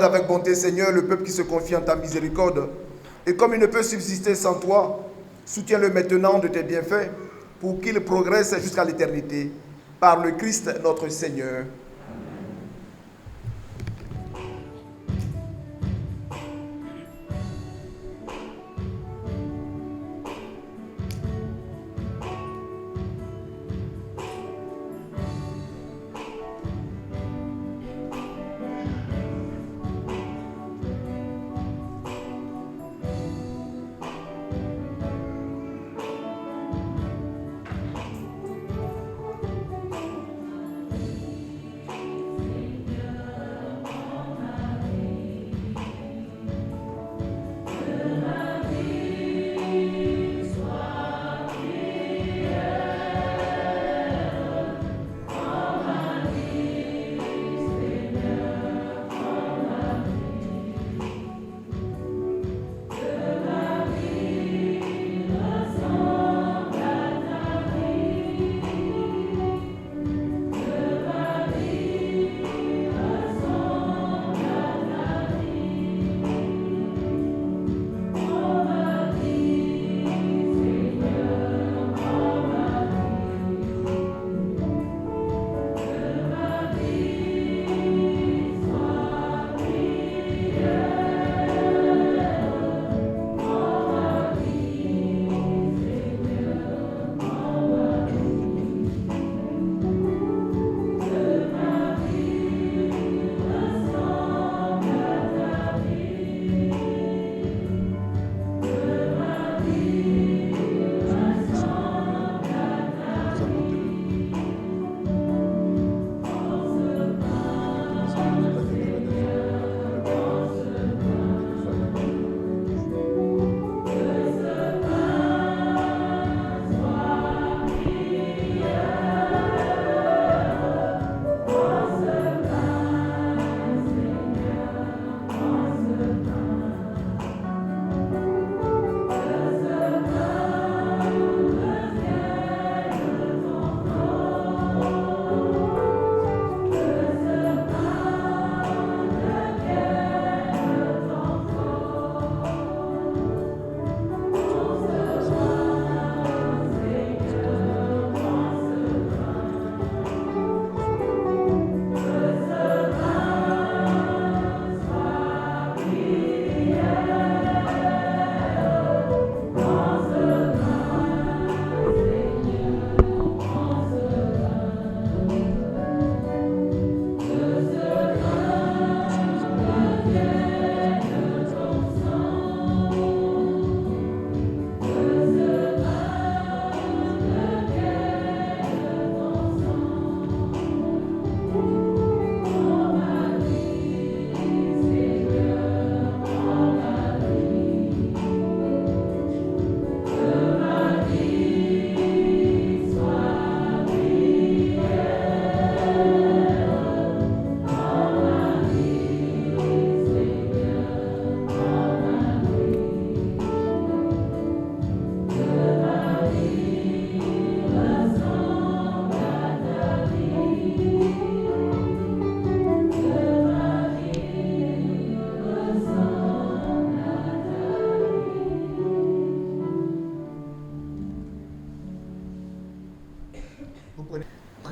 avec bonté, Seigneur, le peuple qui se confie en ta miséricorde. Et comme il ne peut subsister sans toi, soutiens-le maintenant de tes bienfaits pour qu'il progresse jusqu'à l'éternité. Par le Christ notre Seigneur.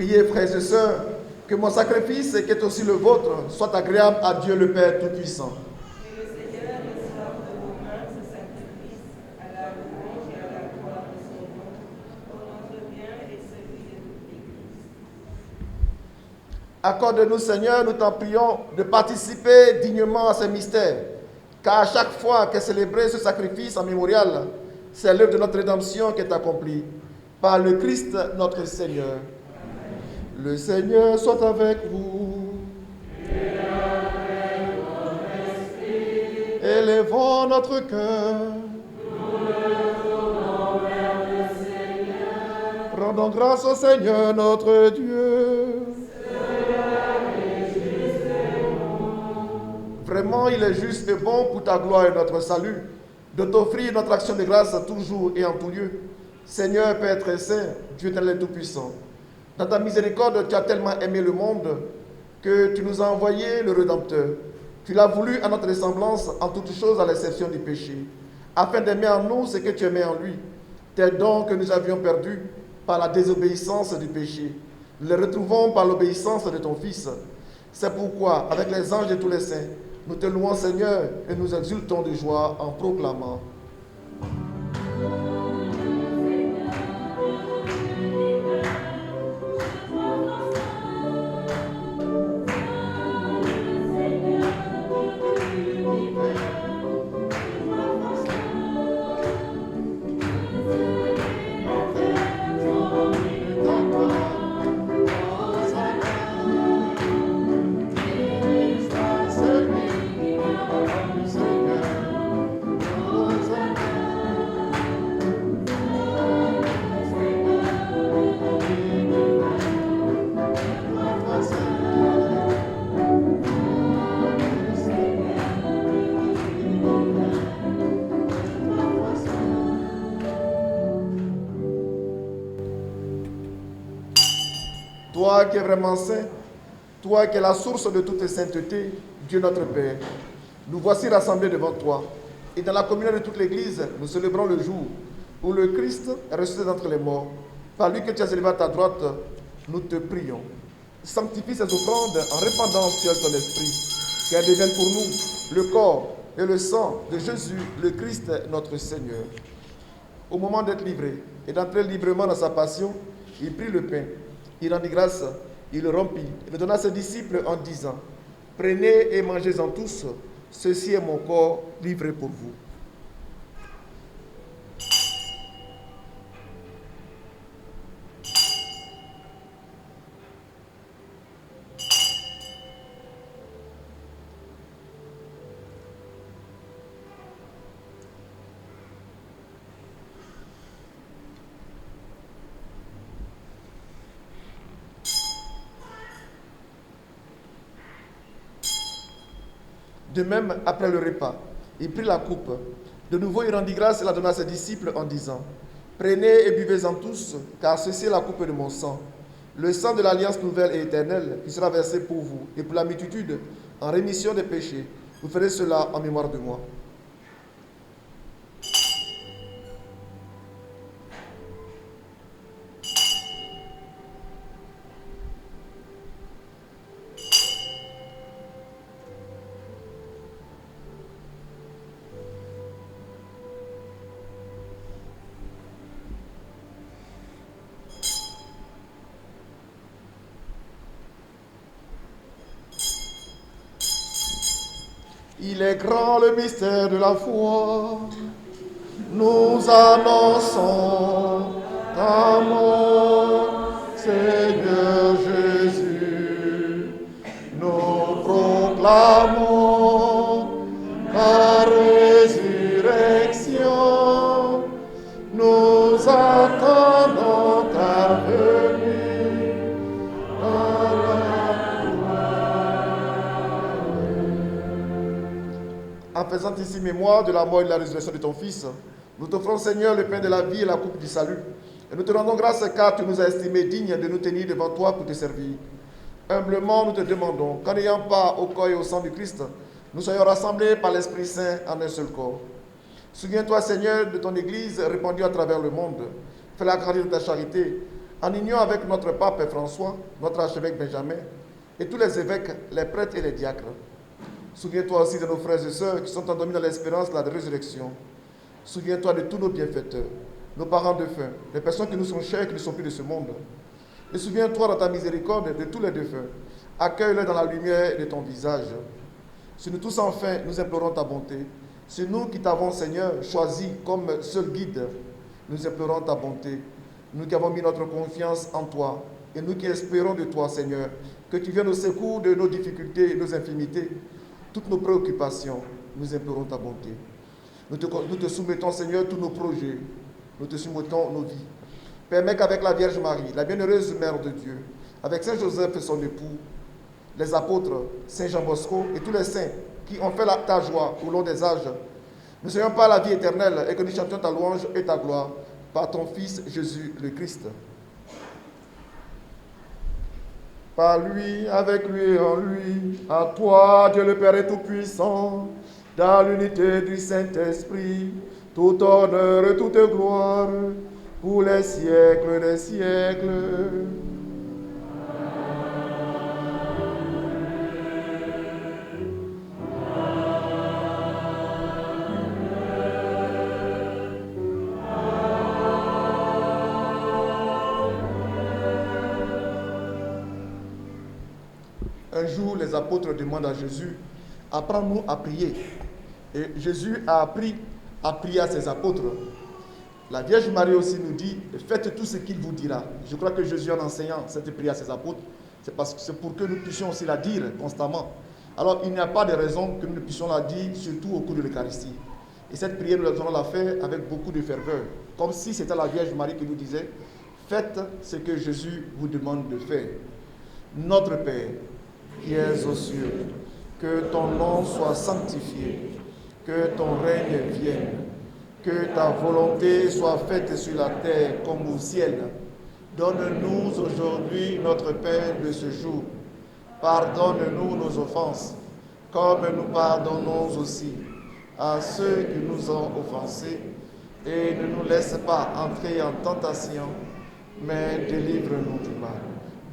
Priez, frères et sœurs, que mon sacrifice, qui est aussi le vôtre, soit agréable à Dieu le Père Tout-Puissant. Que le Seigneur reçoive de vos mains ce sacrifice à la louange et à la gloire de son nom, pour notre bien et celui de toute l'Église. Accorde-nous, Seigneur, nous t'en prions, de participer dignement à ces mystères, car à chaque fois qu'est célébré ce sacrifice en mémorial, c'est l'œuvre de notre rédemption qui est accomplie par le Christ notre Seigneur. Le Seigneur soit avec vous. Et avec votre esprit. Élevons notre cœur. Nous le tournons vers le Seigneur. Rendons grâce au Seigneur notre Dieu. Vraiment, il est juste et bon pour ta gloire et notre salut, de t'offrir notre action de grâce toujours et en tout lieu. Seigneur, Père très saint, Dieu éternel tout-puissant, dans ta miséricorde, tu as tellement aimé le monde que tu nous as envoyé le Rédempteur. Tu l'as voulu à notre ressemblance en toutes choses à l'exception du péché, afin d'aimer en nous ce que tu aimais en lui. Tes dons que nous avions perdus par la désobéissance du péché, nous les retrouvons par l'obéissance de ton Fils. C'est pourquoi, avec les anges et tous les saints, nous te louons, Seigneur, et nous exultons de joie en proclamant. Toi qui es vraiment saint, toi qui es la source de toute sainteté, Dieu notre Père, nous voici rassemblés devant toi. Et dans la communion de toute l'Église, nous célébrons le jour où le Christ est ressuscité d'entre les morts. Par lui que tu as élevé à ta droite, nous te prions. Sanctifie ces offrandes en répandant au ciel ton esprit, qu'elles deviennent pour nous le corps et le sang de Jésus, le Christ, notre Seigneur. Au moment d'être livré et d'entrer librement dans sa passion, il prit le pain. Il rendit grâce, il le rompit, et le donna à ses disciples en disant, « Prenez et mangez-en tous, ceci est mon corps livré pour vous. » De même, après le repas, il prit la coupe. De nouveau, il rendit grâce et la donna à ses disciples en disant, « Prenez et buvez-en tous, car ceci est la coupe de mon sang, le sang de l'alliance nouvelle et éternelle qui sera versé pour vous et pour la multitude en rémission des péchés. Vous ferez cela en mémoire de moi. » Il est grand le mystère de la foi. Nous annonçons ta mort, Seigneur Jésus. Nous proclamons ta résurrection. Nous attendons ta venue. En faisant ici mémoire de la mort et de la résurrection de ton Fils, nous t'offrons, Seigneur, le pain de la vie et la coupe du salut. Et nous te rendons grâce car tu nous as estimés dignes de nous tenir devant toi pour te servir. Humblement, nous te demandons qu'en n'ayant pas au corps et au sang du Christ, nous soyons rassemblés par l'Esprit Saint en un seul corps. Souviens-toi, Seigneur, de ton Église répandue à travers le monde. Fais-la grandir de ta charité, en union avec notre pape François, notre archevêque Benjamin, et tous les évêques, les prêtres et les diacres. Souviens-toi aussi de nos frères et sœurs qui sont endormis dans l'espérance de la résurrection. Souviens-toi de tous nos bienfaiteurs, nos parents défunts, les personnes qui nous sont chères et qui ne sont plus de ce monde. Et souviens-toi dans ta miséricorde de tous les défunts. Accueille-les dans la lumière de ton visage. Sur nous tous enfin, nous implorons ta bonté. C'est nous qui t'avons, Seigneur, choisi comme seul guide. Nous implorons ta bonté. Nous qui avons mis notre confiance en toi. Et nous qui espérons de toi, Seigneur, que tu viennes au secours de nos difficultés et nos infimités, toutes nos préoccupations. Nous implorons ta bonté. Nous te soumettons, Seigneur, tous nos projets. Nous te soumettons nos vies. Permets qu'avec la Vierge Marie, la bienheureuse Mère de Dieu, avec Saint Joseph et son époux, les apôtres, Saint Jean Bosco et tous les saints qui ont fait ta joie au long des âges, ne soyons pas la vie éternelle et que nous chantions ta louange et ta gloire par ton Fils Jésus le Christ. Par lui, avec lui et en lui, à toi, Dieu le Père est tout-puissant, dans l'unité du Saint-Esprit, tout honneur et toute gloire, pour les siècles des siècles. Un jour, les apôtres demandent à Jésus, apprends-nous à prier. Et Jésus a appris à prier à ses apôtres. La Vierge Marie aussi nous dit, faites tout ce qu'il vous dira. Je crois que Jésus, en enseignant cette prière à ses apôtres, c'est pour que nous puissions aussi la dire constamment. Alors, il n'y a pas de raison que nous ne puissions la dire, surtout au cours de l'Eucharistie. Et cette prière, nous allons la faire avec beaucoup de ferveur, comme si c'était la Vierge Marie qui nous disait, faites ce que Jésus vous demande de faire. Notre Père, qui es aux cieux, que ton nom soit sanctifié, que ton règne vienne, que ta volonté soit faite sur la terre comme au ciel. Donne-nous aujourd'hui notre pain de ce jour. Pardonne-nous nos offenses, comme nous pardonnons aussi à ceux qui nous ont offensés. Et ne nous laisse pas entrer en tentation, mais délivre-nous du mal.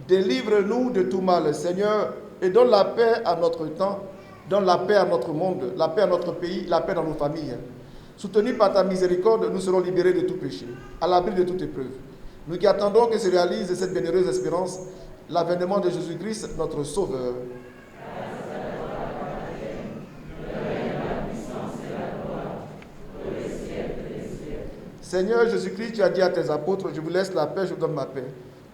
Délivre-nous de tout mal, Seigneur, et donne la paix à notre temps, donne la paix à notre monde, la paix à notre pays, la paix dans nos familles. Soutenus par ta miséricorde, nous serons libérés de tout péché, à l'abri de toute épreuve. Nous qui attendons que se réalise cette bienheureuse espérance, l'avènement de Jésus-Christ, notre Sauveur. Seigneur Jésus-Christ, tu as dit à tes apôtres, je vous laisse la paix, je vous donne ma paix.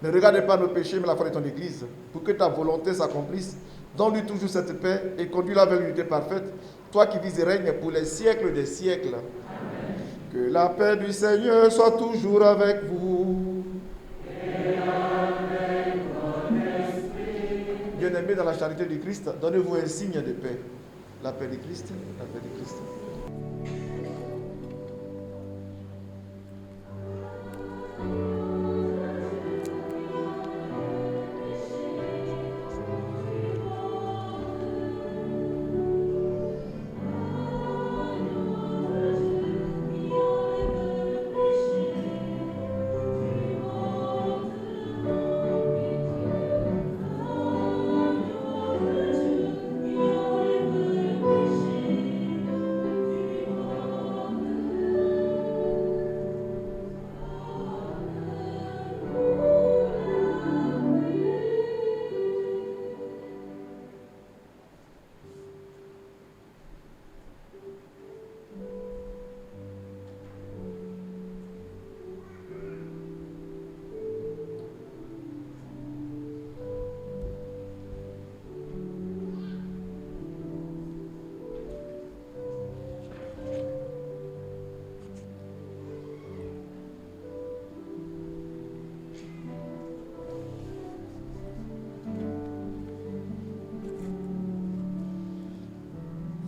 Ne regarde pas nos péchés, mais la foi de ton Église, pour que ta volonté s'accomplisse. Donne-lui toujours cette paix et conduis-la vers l'unité parfaite, toi qui vis et règnes pour les siècles des siècles. Amen. Que la paix du Seigneur soit toujours avec vous. Et avec ton esprit. Bien-aimés dans la charité du Christ, donnez-vous un signe de paix. La paix du Christ, la paix du Christ.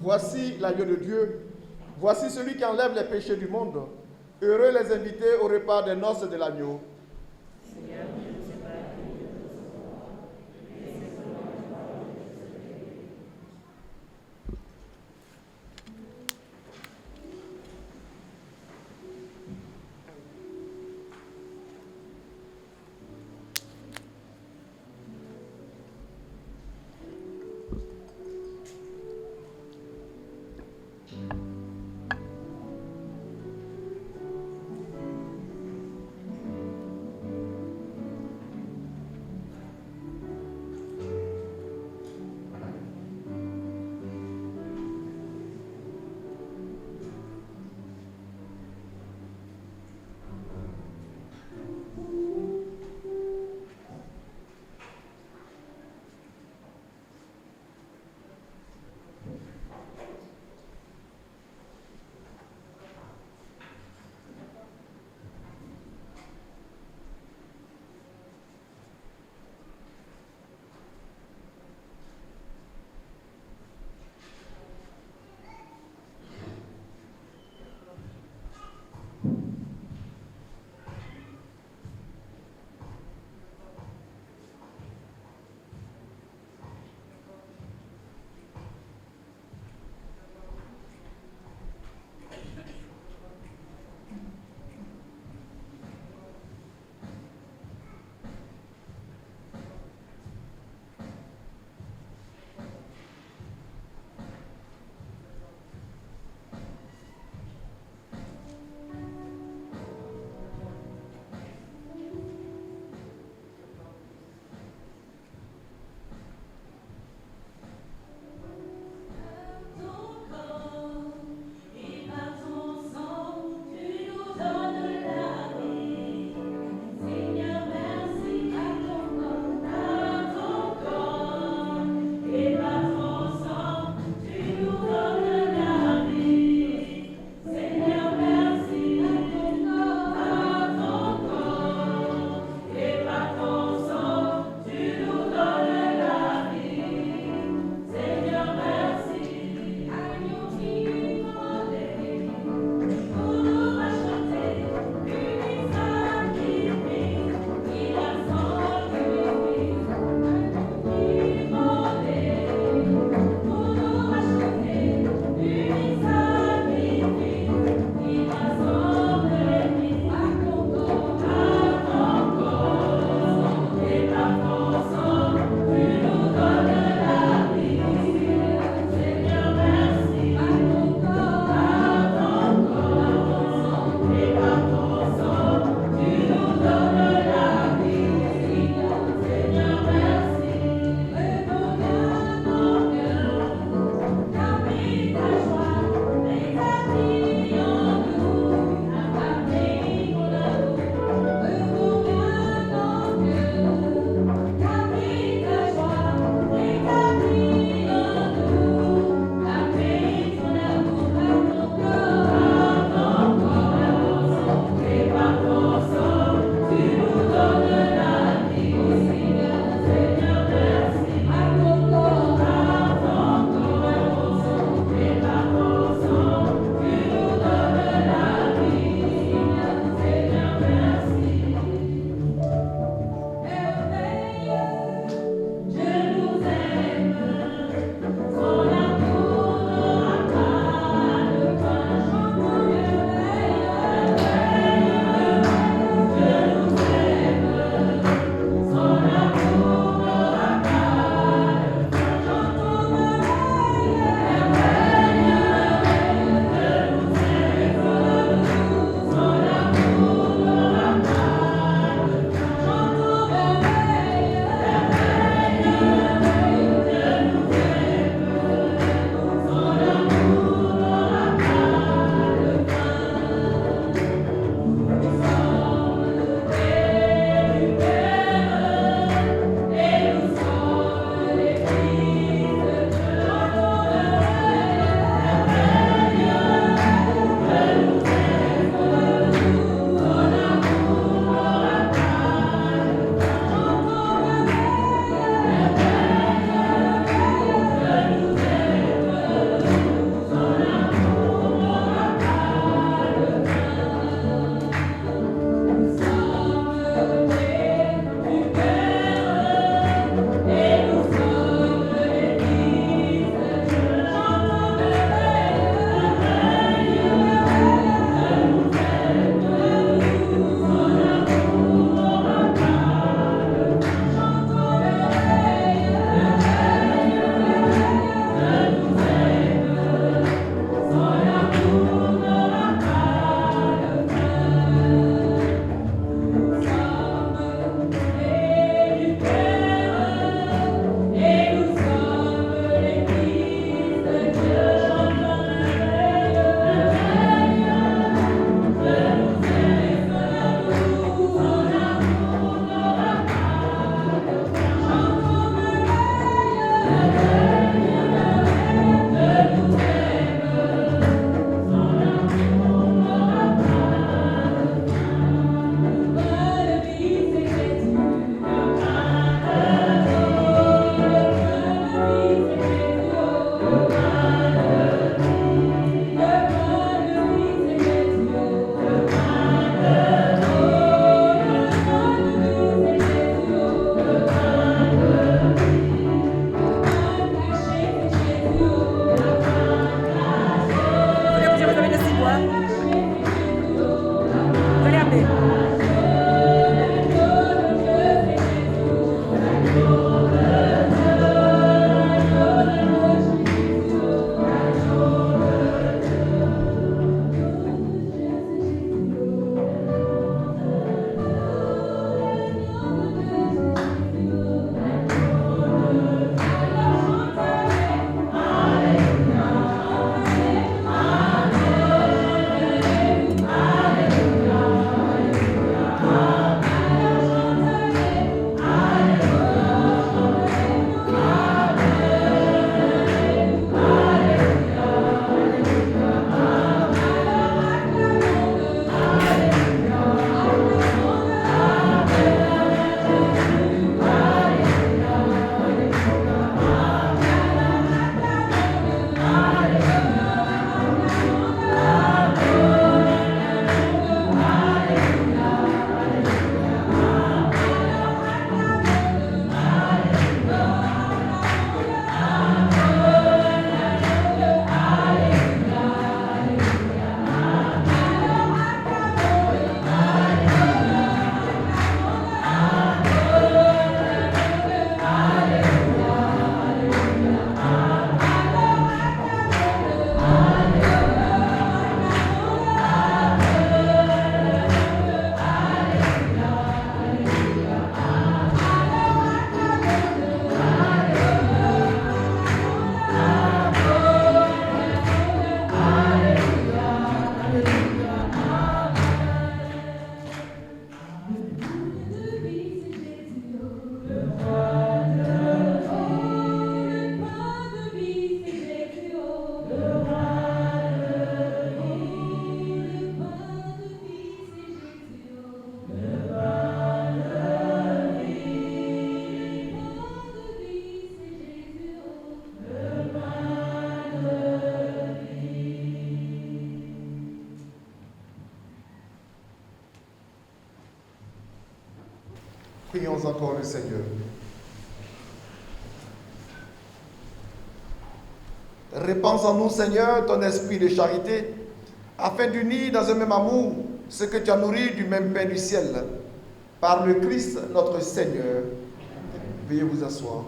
Voici l'agneau de Dieu, voici celui qui enlève les péchés du monde. Heureux les invités au repas des noces de l'agneau. Prions encore le Seigneur. Répands en nous, Seigneur, ton esprit de charité, afin d'unir dans un même amour ce que tu as nourri du même pain du ciel. Par le Christ, notre Seigneur. Veuillez vous asseoir.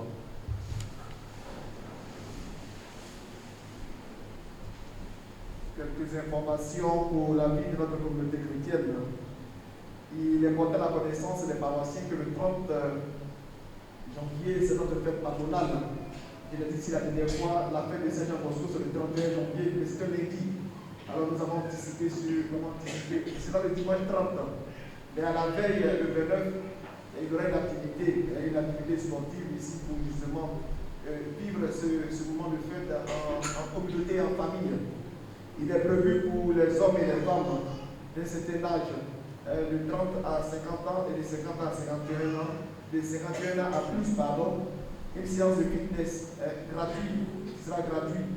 Quelques informations pour la vie de notre communauté chrétienne. Il est porté à la connaissance des paroissiens que le 30 janvier, c'est notre fête patronale. Il a dit ici la dernière fois, la fête de Saint-Jean-Bosco, c'est le 31 janvier, mais c'est un lundi. Alors nous avons anticipé sur comment anticiper. C'est dans le dimanche 30. Mais à la veille, le 29, il y aura une activité sportive ici pour justement vivre ce moment de fête en communauté, en famille. Il est prévu pour les hommes et les femmes d'un certain âge, de 30 à 50 ans et de 50 à 51 ans, de 51 ans à plus, une séance de fitness gratuite, qui sera gratuite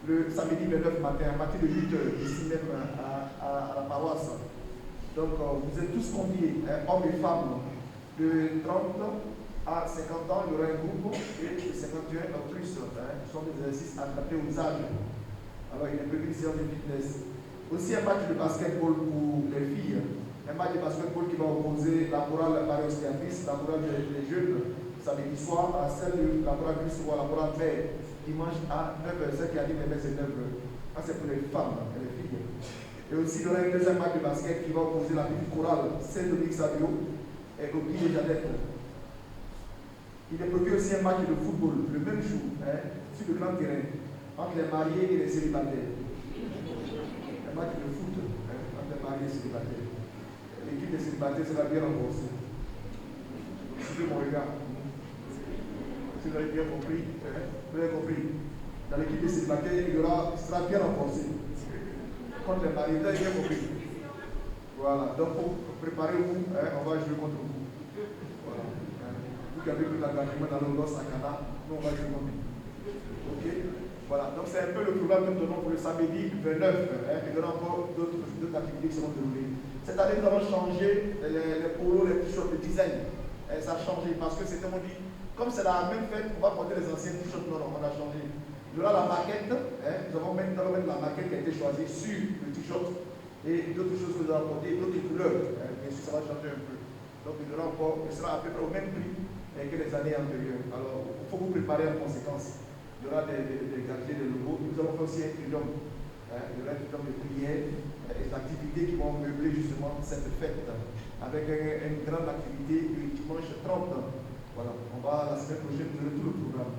le samedi 29 matin, à partir de 8h, ici même à la paroisse. Donc vous êtes tous conviés, hommes et femmes, de 30 à 50 ans, il y aura un groupe, et de 51 à plus, ce sont des exercices adaptés aux âges. Alors il est prévu une séance de fitness. Aussi un match de basketball pour les filles, un match de basketball qui va opposer la chorale Marie-Auxiliatrice, la chorale des jeunes, samedi soir, à celle de la chorale Christ ou à la chorale Mère, dimanche à 9h, celle qui anime les messes de 9h. Ça c'est pour les femmes et les filles. Et aussi il y aura un deuxième match de basket qui va opposer la petite chorale Saint-Dominique Savio et au pied de Jeannette. Il est prévu aussi un match de football le même jour, sur le grand terrain, entre les mariés et les célibataires. Un match de foot entre les mariés et les célibataires. L'équipe des célibataires sera bien renforcée. Suivez mon regard. Si vous avez bien compris, vous avez compris. Dans l'équipe des célibataires, il sera bien renforcé. Contre les mariés, vous avez bien compris. Voilà. Donc, préparez-vous, on va jouer contre vous. Voilà. Vous qui avez pris l'engagement dans le Los à Cana, nous on va jouer contre vous. c'est un peu le programme que nous donnons pour le samedi 29. Il y aura encore d'autres activités qui seront déroulées. Cette année, nous avons changé les polos, les t-shirts, le design. Ça a changé parce que c'était, on dit, comme c'est la même fête, on va porter les anciens t-shirts. Non, on a changé. Il y aura la maquette. Nous allons mettre la maquette qui a été choisie sur le t-shirt et d'autres choses que nous allons porter, d'autres couleurs. Bien sûr, ça va changer un peu. Donc, il y aura encore, il sera à peu près au même prix que les années antérieures. Alors, il faut vous préparer en conséquence. Il y aura des gadgets, des logos. Nous allons faire aussi un triangle. Il y aura un triangle de prière et des activités qui vont meubler justement cette fête avec une grande activité le dimanche 30. Voilà, on va la semaine prochaine donner tout le programme.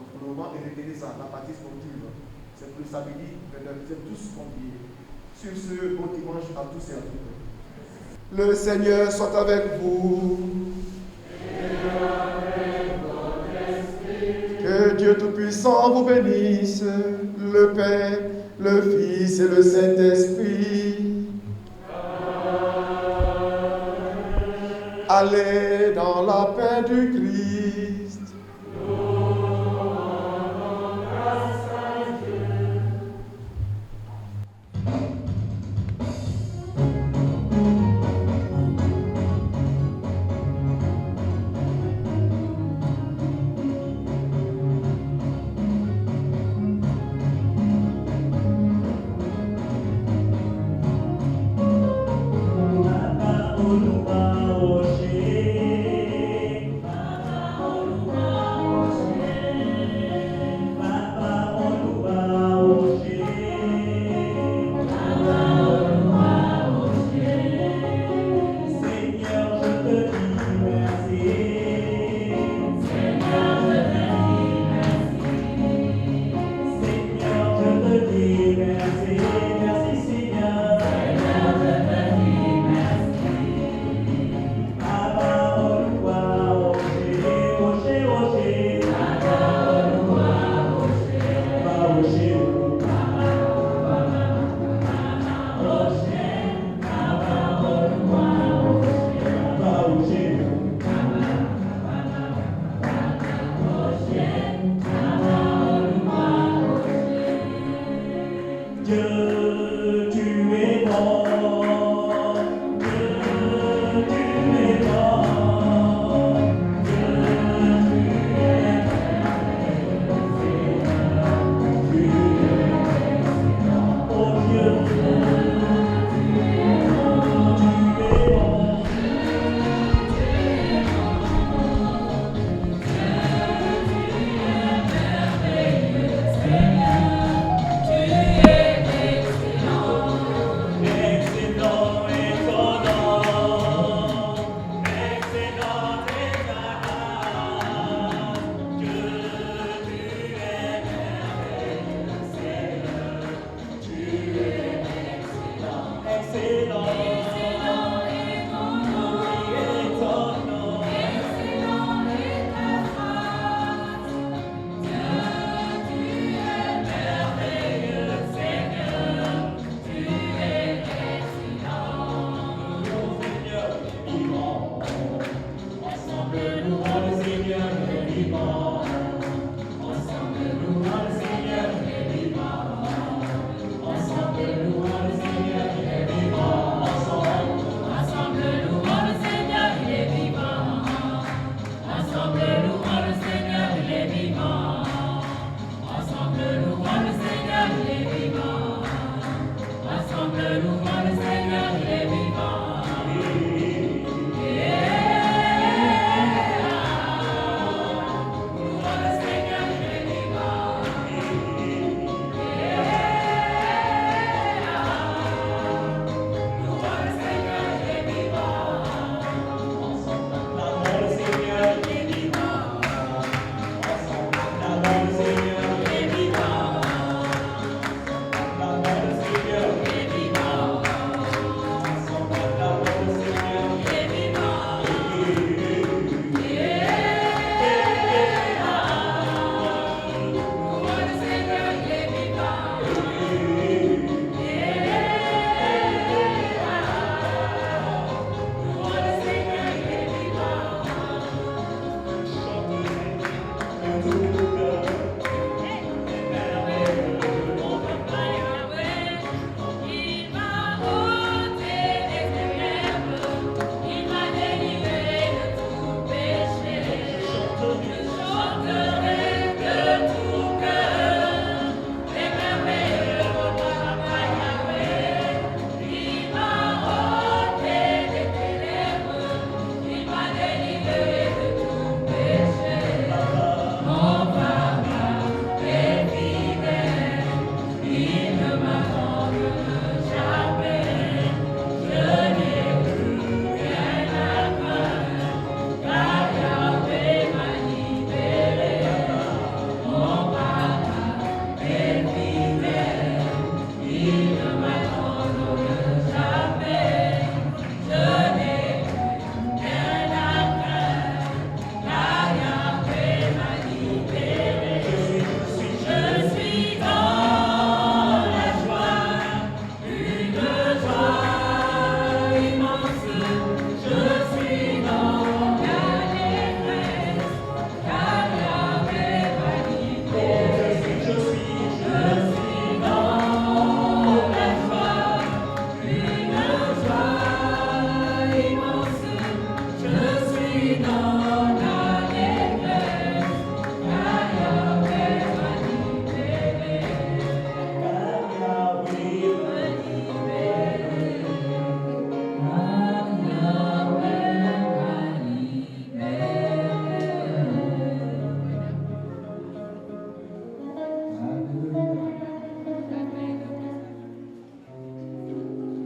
Donc pour le moment, retenez ça, la partie sportive. C'est pour le samedi, vous êtes tous conviés. Sur ce bon dimanche à tous et à toutes. Le Seigneur soit avec vous. Que Dieu Tout-Puissant vous bénisse, le Père, le Fils et le Saint-Esprit. Allez dans la paix du Christ.